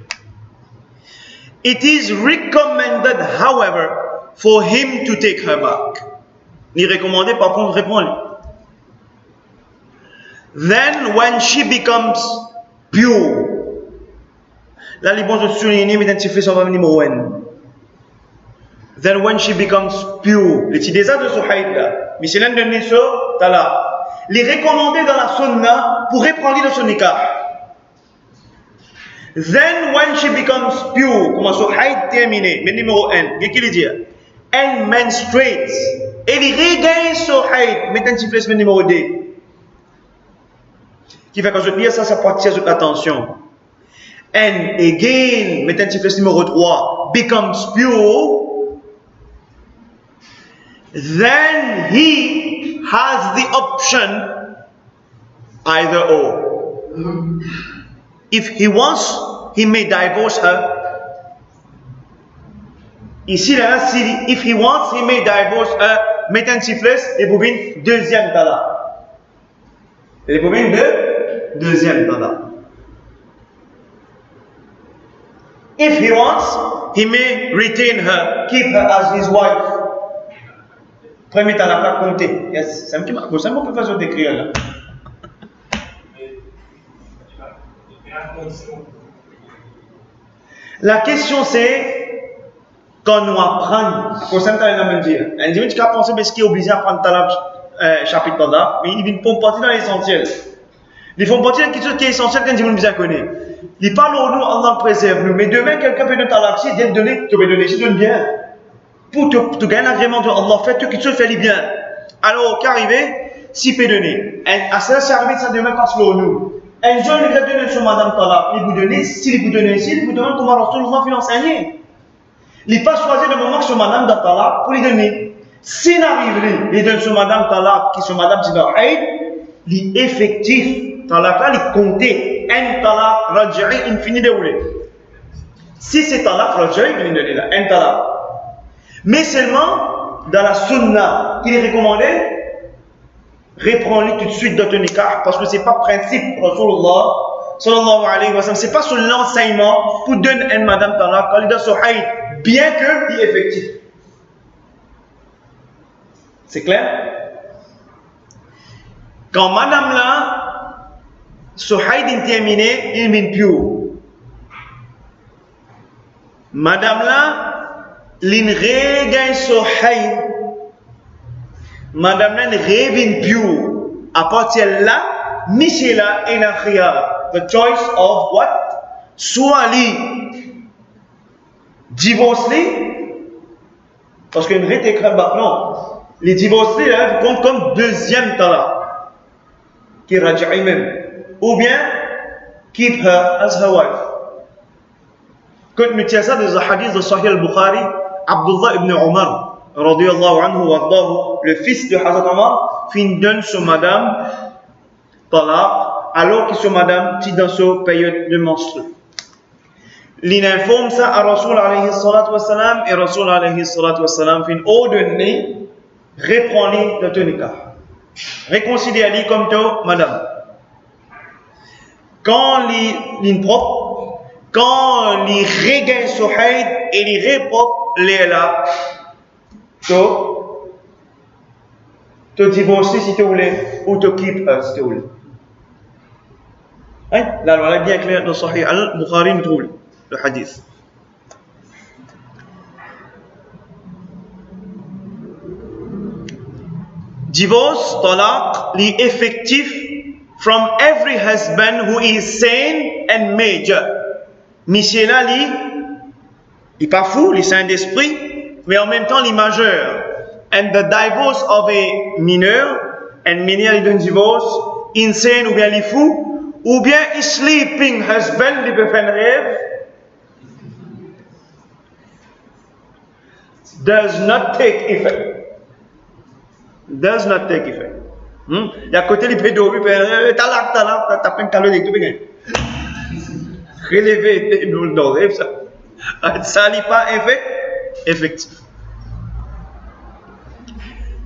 It is recommended, however, for him to take her back. Il est recommandé, par contre, répond-lui. Then, when she becomes pure, là, les bons souligner, mais identifier son numéro when. Then, when she becomes pure, les petits désastres de ce haïd là, mais c'est l'un de nous talaq. Les recommander dans la sunna pour reprendre de son nikah. Then when she becomes pure, comme son haid terminé, mais numéro 1, qu'est-ce qu'il dit? And menstruates. Et il regagne son haid, mettez un petit plus, numéro 2. Qui fait que je dis ça, ça peut attirer votre attention. And again, mettez un petit plus, numéro 3, becomes pure. Then he has the option either or. If he wants, he may divorce her. Ici, là, if he wants, he may divorce her. Mettez un sifflet et bobine, deuxième talaq. Les bobines de deuxième talaq. If he wants, he may retain her, keep her as his wife. Premier talaq à compter. Yes, c'est un petit peu, c'est un peu plus facile d'écrire là. La question c'est quand nous apprenons, pour ça on dire, on dit tu as pensé parce qu'il est obligé à prendre talaq chapitre là, mais ils font partie dans l'essentiel. Ils font partie de quelque chose qui est essentiel quand ils bien connaître. Ils parlent au nous, Allah préserve nous, mais demain quelqu'un peut nous talaq si il donner, tu peux donner, si donne bien. Pour te gagner l'agrément de Allah, fais quelque chose, fais-le bien. Alors qu'arriver, s'il peut donner. À cela c'est arrivé ça demain parce que nous. Un jeune lui a donné sur Madame Talaq, il vous donne, s'il vous donne ici, il vous demande comment Rasulullah fait l'enseigner. Il n'est pas choisi le moment que sur Madame Talaq pour lui donner. S'il arrive, il donne sur Madame Talaq, qui sur Madame Tibahaïd, il est effectif. Talaq là, il est compté. Un Talaq raj'i, infini déroulé. Si c'est Talaq raj'i, il est donné là. Un Talaq. Mais seulement, dans la sunna, qu'il est recommandé, reprends-le tout de suite dans ton nikah parce que c'est pas principe Rasulullah sallallahu alayhi wa sallam, c'est pas sur l'enseignement pour donner un madame talaq quand il doit se haïd, bien que il est effectif. C'est clair? Quand madame là, se haïd est terminé, il est pure. Madame là, l'in se haïd. Madame là, revient pure. À partir de là, Michela et la khiyar. The choice of what? Soit li divorce parce qu'une rite non. Les divorces comptent comme deuxième talaq. Qui raja'i même. Ou bien, keep her as her wife. Quand nous tiens ça dans le hadith de Sahih al-Bukhari, Abdullah ibn Omar. Radiyallahu anhu wa ardahu, le fils de Hazrat Omar, donne sur madame talaq, alors que sur madame qui dans sa période de menstru. Il informe ça à Rasul alayhi salatu wa salam, et Rasul alayhi salatu wa salam fin ordonné, reprends-les de ton nikah. Réconcilie-les comme toi, madame. Quand les propre, quand les regagne son haïd et les repropre les là, te divorcer si tu voulais, ou te keep si tu voulais. Hein? La loi est bien claire dans Sahih al-Bukhari, nous trouvons le hadith. Divorce, talaq, est effectif from every husband who is sane and major. Monsieur là, il n'est pas fou, il est saint d'esprit. Mais en même temps, les majeurs. And the divorce of a mineur, and mineur il donne divorce, insane ou bien les fous, ou bien a sleeping husband, il peut faire un rêve, does not take effect. Does not take effect. Il y a côté les pédos, il peut talaq, t'as plein de calories, tout bien. Relever, non, rêve ça. Ça n'est pas effectif.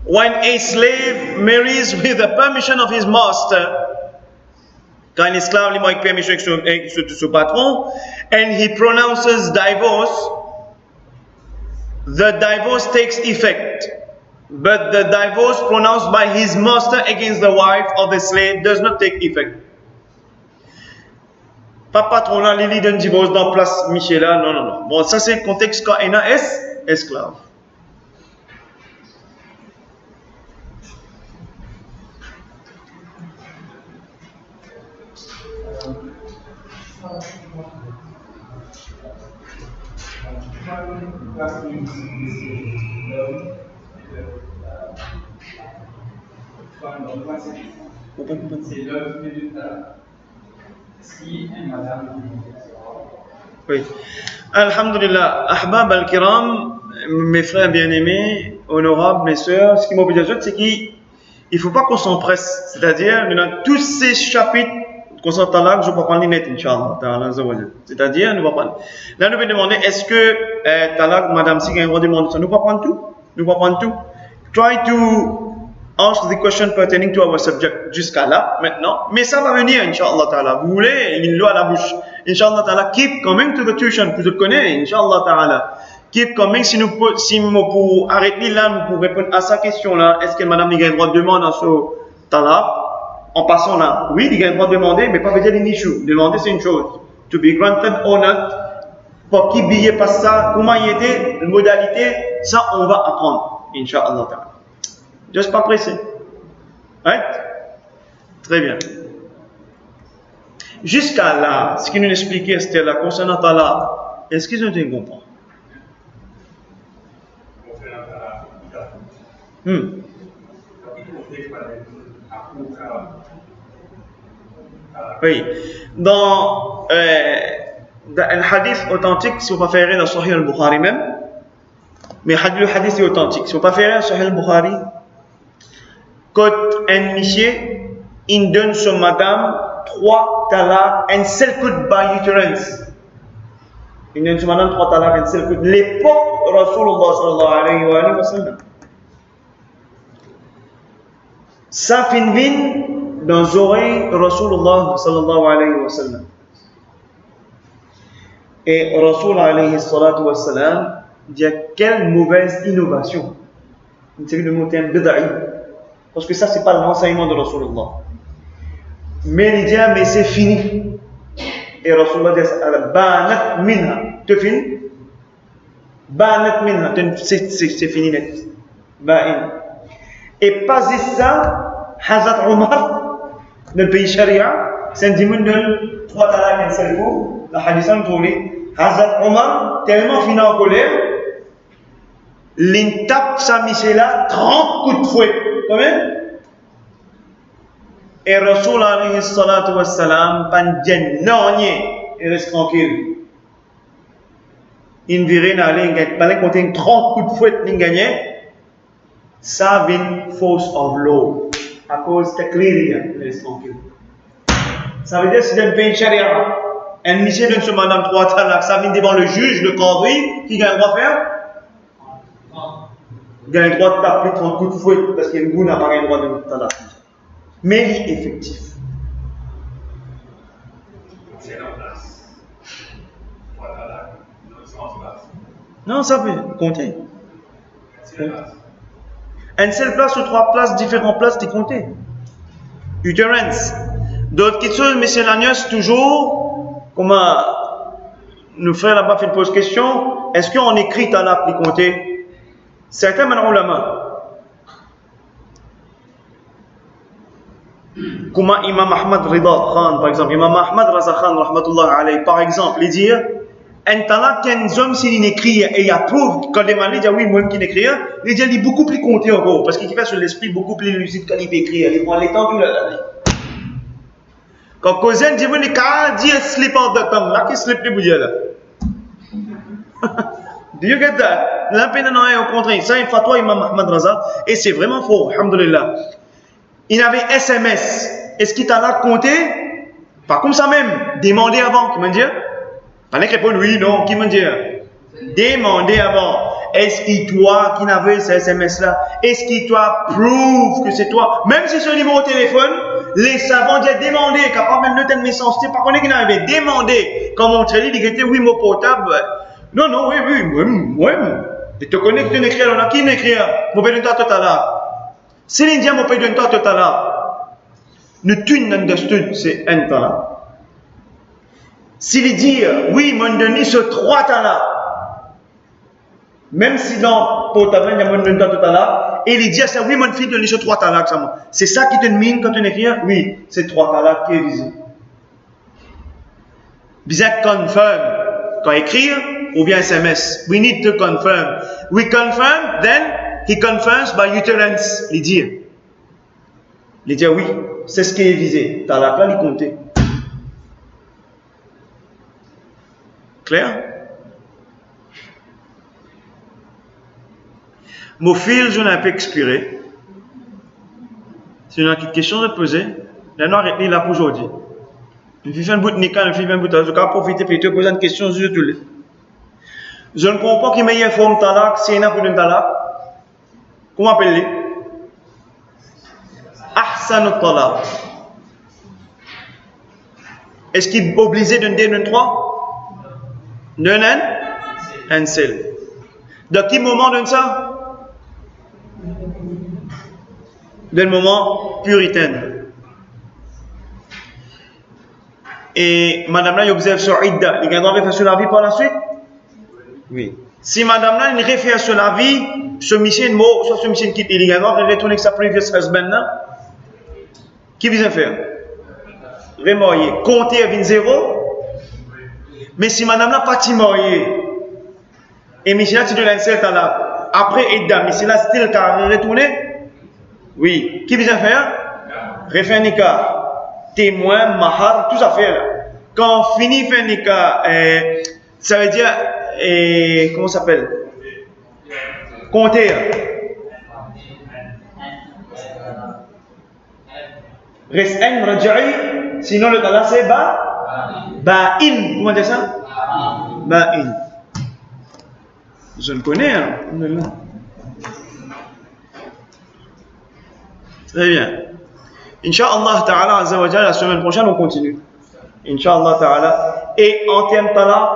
When a slave marries with the permission of his master, quand un esclave lui avec permission de son patron, and he pronounces divorce, the divorce takes effect. But the divorce pronounced by his master against the wife of the slave does not take effect. Pas patron là, Lili donne divorce dans place Michela, non. Bon, ça c'est le contexte quand il y a esclave. C'est l'œuvre de si madame. Oui. Alhamdulillah, ahbab al-kiram, mes frères bien-aimés, honorables, mes sœurs, ce qui m'oblige à dire, c'est qu'il ne faut pas qu'on s'empresse. C'est-à-dire, dans tous ces chapitres, concernant talaq, je ne vais pas prendre les nets, Inch'Allah. C'est-à-dire, nous ne va prendre. Là, nous allons demander, est-ce que talaq, madame, si on va demander ça, nous ne va pas prendre tout? Nous ne va pas prendre tout. Try to ask the question pertaining to our subject jusqu'à là, maintenant. Mais ça va venir, Inch'Allah Ta'ala. Vous voulez une loi à la bouche. Inch'Allah Ta'ala, keep coming to the tuition. Vous le connaissez, Inch'Allah Ta'ala. Keep coming. Si nous pour arrêter là, nous pour répondre à sa question-là, est-ce que madame a le droit de demander à ce talaq? En passant là, oui, il a le droit de demander, mais pas veut dire une issue. Demander, c'est une chose. To be granted or not. Pour qui billet passe ça, comment y était, la modalité, ça, on va apprendre. Inch'Allah Ta'ala. Juste pas pressé. Right? Très bien. Jusqu'à là, ce qu'il nous expliquait, c'était là, concernant talaq. Est-ce qu'ils ont été comprendre? Oui. Dans un hadith authentique, si vous préférez, dans Sahih al-Bukhari même, mais le hadith est authentique. Si vous préférez, dans Sahih al-Bukhari, quand un monsieur, il donne son madame 3 talaq, un seul coup de by utterance. Il donne son madame 3 talaq, un seul coup de l'époque, Rasulullah sallallahu alayhi wa sallam. Ça finit dans les oreilles de Rasulullah sallallahu alayhi wa sallam. Et Rasul alayhi salatu wa sallam dit quelle mauvaise innovation. C'est le mot terme bid'i. Parce que ça, c'est pas l'enseignement de Rasulullah. Mais il dit, mais c'est fini. Et Rasulullah dit, banat minha. Tu finis? Banat minha. C'est fini net. Ba'in. Et pas ça, Hazrat Omar, dans le pays Sharia, c'est un dimanche de 3 talaq un seul coup. Le hadith en tourné. Hazrat Omar, tellement fini en colère, il tape sa mission là 30 coups de fouet. Combien? Et Rasul alayhi salatu wa salam, pas de non, il reste tranquille. Il virait d'aller, il compter 30 coups de fouet, il gagnait. Ça vient force of law. À cause de il reste tranquille. Ça veut dire que c'est un pays charia. Un monsieur donne sur madame 3 talaq, ça vient devant le juge, le qadi, qui a le droit de faire? Il a le droit de taper 30 coups de fouet parce qu'il n'a pas le droit de talaq. Mais il est effectif. C'est en place. 3 talaq, c'est en place. Non, ça peut compter. Une seule place ou 3 places, différentes places, tu comptes. Utterance. D'autres questions, monsieur Lagnos, toujours, comment nos frères là-bas fait une pause question, est-ce qu'on écrit talaq, les compter? Certains maintenant la main. Comment Imam Ahmad Rida Khan, par exemple, Imam Ahmad Raza Khan, rahmatullah alayhi, par exemple, il dit, un talaq qu'un homme s'il écrit et il approuve, quand les malades disent oui, moi qui n'écris rien, il dit il est beaucoup plus compté encore, parce qu'il fait sur l'esprit beaucoup plus lucide quand il peut écrire, il prend les temps tout là. Quand cousin dit, il dit slip out the tongue, là qui slip les bouilles là. Do you get that? L'impédant est au contraire. Ça, une fatwa Imam Ahmad Raza, et c'est vraiment faux, alhamdulillah. Il avait SMS. Est-ce qu'il t'a là compté? Pas comme ça même. Demandez avant. Qui m'a dit? Fallait répondre oui, non. Qui m'a dit? Demandez avant. Est-ce que toi qui n'avais ce SMS là, est-ce que toi prouve que c'est toi? Même si c'est un numéro de téléphone, les savants disent demander, capable même de telle méchanceté, par contre, qu'il avait demandé, comme on te dit, il était oui, mon portable. Non, non, oui. Tu te connais que tu n'écris, on a qui n'écrit? Mon père de toi tout à l'heure. Si l'Indien mon père de toi tout à l'heure, ne tu n'understood, c'est un talaq. S'il dit, oui, mon donné ce 3 talaq, même si dans portable, il y a mon donné tout à l'heure, et il dit, c'est oui, mon fils donné ce 3 talaq, c'est ça qui te mine quand tu n'écris? Oui, c'est 3 talaq qui est visé. Bizarre confirm, quand écrire, ou bien SMS. We need to confirm. We confirm, then he confirms by utterance. Il dit oui, c'est ce qui est visé. Talaq là, il comptait. Clair? Mon fil, je n'ai un peu expiré. Si vous avez une question à poser, là, nous arrêtons là pour aujourd'hui. Je vais faire un bout de nika, je vais faire un bout de je vais profiter pour te poser une question sur tout le. Je ne comprends pas qu'il y ait une forme talaq, si il y a une talaq. Comment appelle-les? Ahsan al-talaq. Est-ce qu'il est obligé de donner un 3? Donne un seul. De quel moment donne ça? D'un moment puritain. Et madame là, il observe sur Idda. Il y a une référence sur la vie par la suite? Oui. Si madame là, il réfère sur la vie, ce monsieur mot, soit ce monsieur quitte, il y a une retourner avec sa previous husband là. Qui vient faire? Remarier. Compter avec 0. Mais si madame là, pas mariée, et monsieur là, tu dois l'insérer là. Après Idda, monsieur là, still car retourner? Oui. Qui vient faire? Refaire nikah. Témoin, mahar, tout ça fait là. Quand on finit faire nikah, ça veut dire, comment ça s'appelle? Compter. Reste un rajai, sinon le talaq c'est ba'in. Comment dire ça? Ba'in. Je le connais, hein? Très bien. Inch'Allah ta'ala, azza wa jalla, la semaine prochaine, on continue. Inch'Allah ta'ala. Et en termes talaq,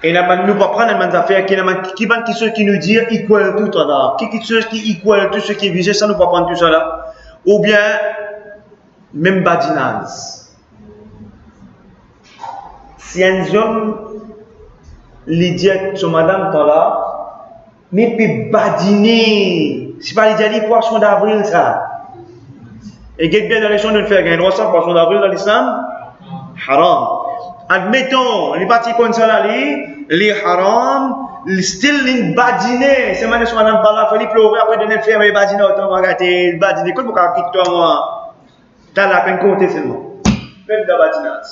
et là, nous pas prendre les affaires qui ceux qui nous disent equal tout talaq, qui ceux qui equal tout ce qui est visé, ça nous pas prendre tout ça là. Ou bien, même badinage. Si un homme lui dit sur madame talaq, mais puis badiner, c'est pas lui dire poisson d'avril ça. Et qu'est-ce bien dans les choses de le faire? Il y a un droit ça, poisson d'avril dans l'islam? Haram. Admettons, les parties comme ça là, les haram, les style, les badiner. C'est maintenant sur madame talaq, il faut pleurer après donner le faire, mais badiner, autant va gâter, badiner. Qu'est-ce que vous avez quitter toi, moi? T'as la peine compter seulement. Même dans badinage.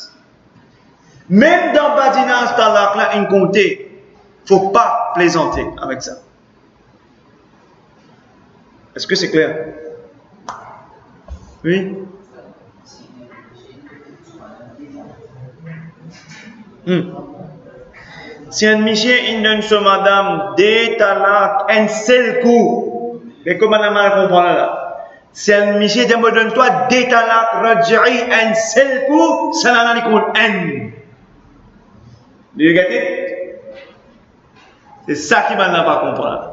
Même dans badinage, talaq là, une compter. Faut pas plaisanter avec ça. Est-ce que c'est clair? Oui. Si un monsieur il donne sur madame des talaq un seul coup, mais comment la mal comprend là? Si un monsieur me donne toi des talaq raj'i un seul coup, ça n'a rien compte un. Vous regardez? C'est ça qui m'a pas comprendre.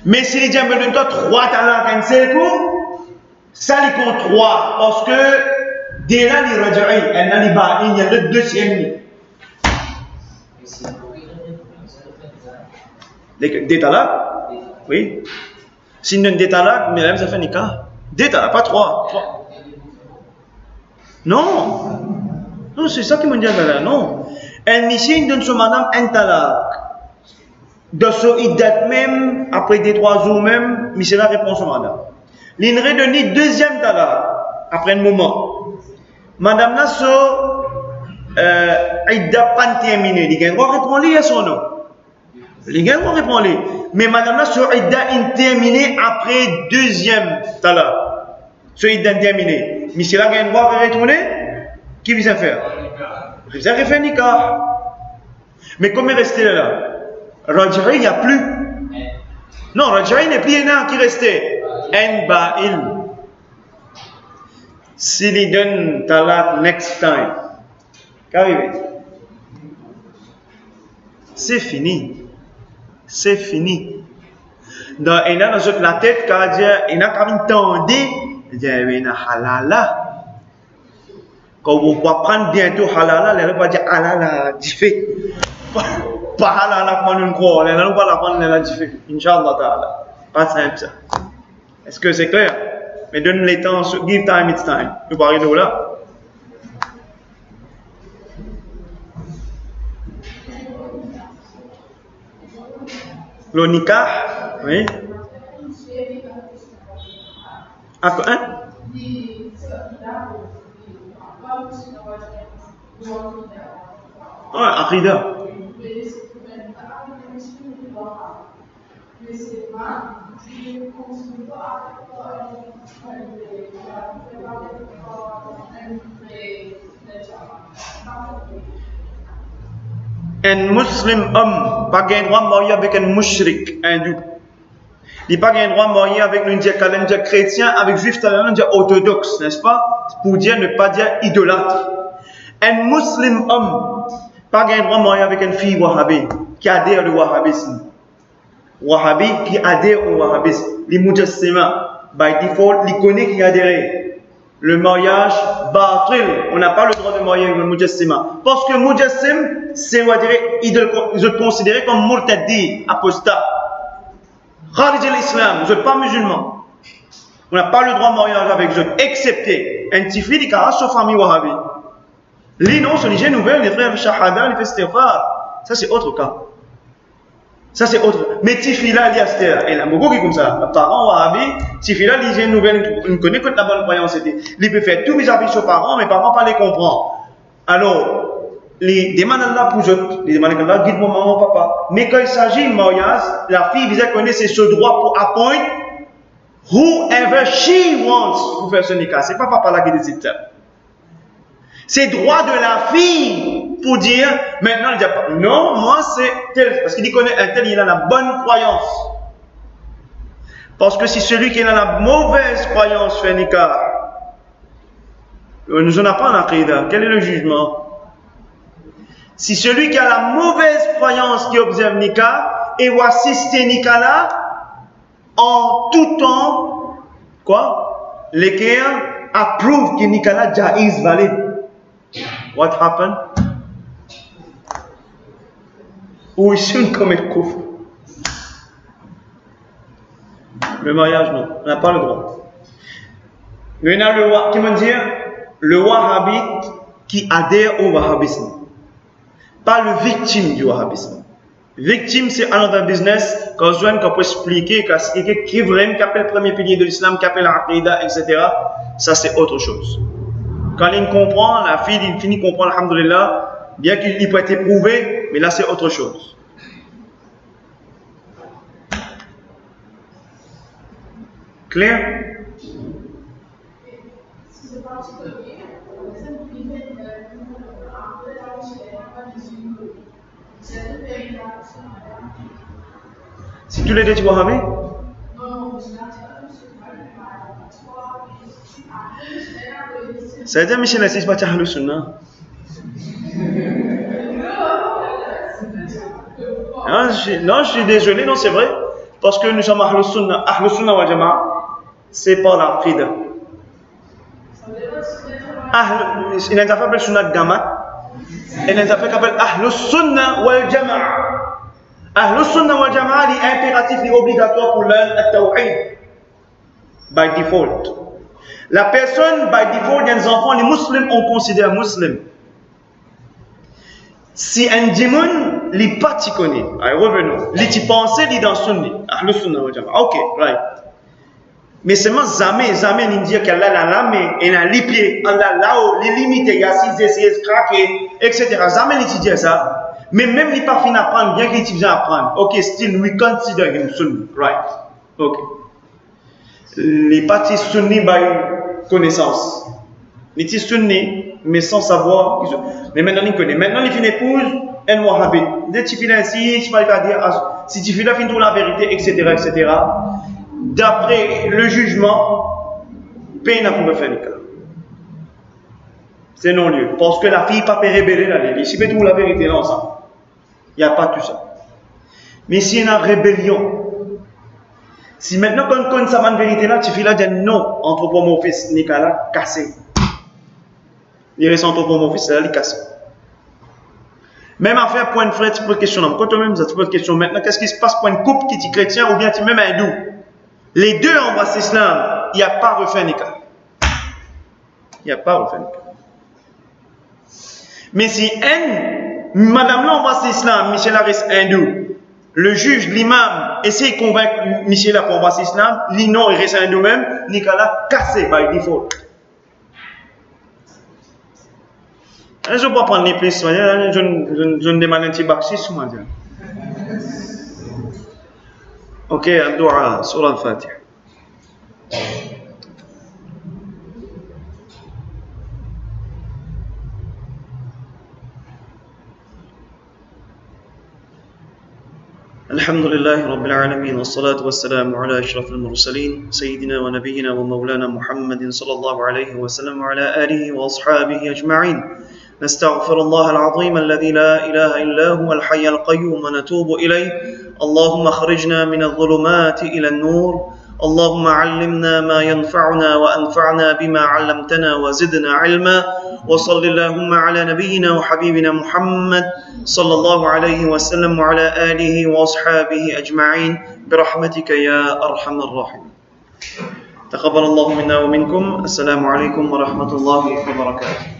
Mais si les gens me donnent toi 3 talaq un seul coup, ça les compte 3 parce que dès là les raj'i, il y a le deuxième. Des talaq? Oui. S'il donne des talaq, mais même ça fait nikah. Des talaq, pas 3. Non. Non, c'est ça qui me dit là. Non. Un monsieur donne sur madame un talaq. De ce iddat même, après des 3 jours même, monsieur là répond sur madame. Il redonne deuxième talaq, après un moment. Madame là, iddat pas terminé. Il a droit répondre à son nom. Les gars vont répondre. Mais madame là, sur idda terminé après deuxième talaq. Sur idda terminé. Mais si là, il y a un droit de retourner, qui vient faire? Il vient faire nikah. Mais comment rester là? Raj'i, il n'y a plus. Non, Raj'i n'est plus un qui restait. En ba'il. S'il lui donne talaq next time, qu'arrive? C'est fini. C'est fini. Donc, il a dans la tête, car il a quand même tendu, il dit, il y a halala. Quand on va prendre bientôt halala, il va dire halala, diffé. Pas halala, comme on croit, il va la prendre, la diffé. Inch'Allah ta'ala. Pas simple ça. Est-ce que c'est clair? Mais donne les temps, give time, it's time. Vous parlez de là? Le nikah, oui. Apa, hein? Ouais, Aqidah. Un musulman homme pas gain droit de marier avec un mushrik hindou. Il n'a pas gain droit de marier avec un calendrier chrétien, avec juif talent orthodoxe, n'est-ce pas? Pour dire ne pas dire idolâtre. Un musulman homme pas gain droit de marier avec une fille wahhabi qui adhère au wahhabisme. Wahhabi qui adhère au wahhabisme. Les mujassima, by default, les connaît qui adhèrent. Le mariage batil, on n'a pas le droit de marier avec le mujassima. Parce que mujassim, c'est, on va dire, ils sont considérés comme murtaddi, apostat. Kharij al-Islam, vous n'êtes pas musulman. On n'a pas le droit de mariage avec eux, excepté un petit fils qui a sa famille wahhabi. Les non, ce sont les nouvelles, les frères Shahada, les festifars. Ça, c'est autre cas. Ça, c'est autre. Mais Tifila, il y a Stère. Et il y a beaucoup qui comme ça. Parents wahhabi, Tifila, il y a une nouvelle, il connaît que la bonne croyance était. Il peut faire tous mes habits sur parents, mais parents pas les comprendre. Alors, les demandes Allah pour eux, les demandes Allah, guide mon maman, papa. Mais quand il s'agit de mariage, la fille, vous connaissez ce droit pour appointer whoever she wants pour faire ce nikah. C'est pas papa là qui décide ça. C'est droit de la fille pour dire, maintenant, il dit pas, non, moi c'est tel, parce qu'il connaît un tel, il a la bonne croyance. Parce que si celui qui a la mauvaise croyance fait nikah, nous n'en avons pas en aqidah, quel est le jugement? Si celui qui a la mauvaise croyance qui observe nikah, et va assister nikah là, en tout temps, quoi? L'équerre approuve que nikah là, jaiz valide. What happened? Ou ici on commet kufr. Le mariage, non, on n'a pas le droit. Mais il y a le, comment dire, le wahhabite qui adhère au wahhabisme. Pas le victime du wahhabisme. Victime, c'est another business, qu'on peut expliquer, qui vraiment, qui appelle le premier pilier de l'islam, qui appelle l'aqidah, etc. Ça, c'est autre chose. Quand il comprend, la fille il finit de comprendre, alhamdoulilah, bien qu'il peut être éprouvé, mais là c'est autre chose. Clair? Si tous les deux tu vois Wahhabi? Ça veut dire Michel Assis pas Ahlus Sunnah. Non, je suis désolé, non, c'est vrai. Parce que nous sommes Ahlus Sunnah. Ahlus Sunnah wal Jama'a, c'est pas la qida. Il y a un affaire appelé Sunnah Gamat. Et il y a un affaire appelé Ahlus Sunnah wal Jama'a. Ahlus Sunnah wal Jama'a, il est impératif, il est obligatoire pour l'un, at-tawhid. By default. La personne, by default, il y a des enfants, les musulmans, on considère musulmans. Si un démon, il n'est pas t'y connaît. Allez, revenons. Il t'y pensait, il est dans sunni. Ahlus Sunnah wal Jama'a. Ok, right. Mais seulement, jamais, il dit qu'Allah l'a lamé, il a lipié, Allah là-haut, les limites, il y a 6, 6, craqué, etc. Jamais il dit ça. Mais même il n'est pas fini d'apprendre, bien qu'il ait apprendre. Ok, still, we consider him sunni. Right. Ok. Les partis sunnis by connaissance. Les partis sunnis, mais sans savoir. Mais maintenant, il connaît. Maintenant, il fait une épouse, un wahhabi. Dès que tu fais ainsi, tu vas dire, si tu fais là, tu la vérité, etc., etc. D'après le jugement, peine à pouvoir faire le cas. C'est non-lieu. Parce que la fille n'a pas rébellé là. Si tu trouves la vérité là ensemble, il n'y a pas tout ça. Mais s'il y a une rébellion, si maintenant quand on connaît sa vérité là, tu fais là dire non, anthropomorphisme, Nicolas, cassé. Il reste anthropomorphisme, là, il casse. Même affaire point de frère, tu peux questionner. Quand toi-même, tu peux question maintenant, qu'est-ce qui se passe pour une couple qui est chrétien ou bien tu es même hindou? Les deux embrassent l'islam, il n'y a pas refait Nicolas. Il n'y a pas refait Nicolas. Mais si madame là embrasse l'islam, Michel reste hindou, le juge, l'imam, essaie de convaincre Michel là pour passer l'islam, l'inon et reste nous-mêmes, Nicolas cassé by default. Je ne vais pas prendre les plus, je ne demande un petit bakshis, moi. Ok, الدعاء سورة الفاتحة. الحمد لله رب العالمين والصلاة والسلام على أشرف المرسلين سيدنا ونبينا ومولانا محمد صلى الله عليه وسلم وعلى آله وأصحابه أجمعين. نستغفر الله العظيم الذي لا إله إلا هو الحي القيوم ونتوب إليه. اللهم اخرجنا من الظلمات إلى النور. اللهم علمنا ما ينفعنا وأنفعنا بما علمتنا وزدنا علما. وصل اللهم على نبينا وحبيبنا محمد صلى الله عليه وسلم وعلى آله وأصحابه أجمعين برحمتك يا أرحم الراحمين. تقبل الله منا ومنكم. السلام عليكم ورحمة الله وبركاته.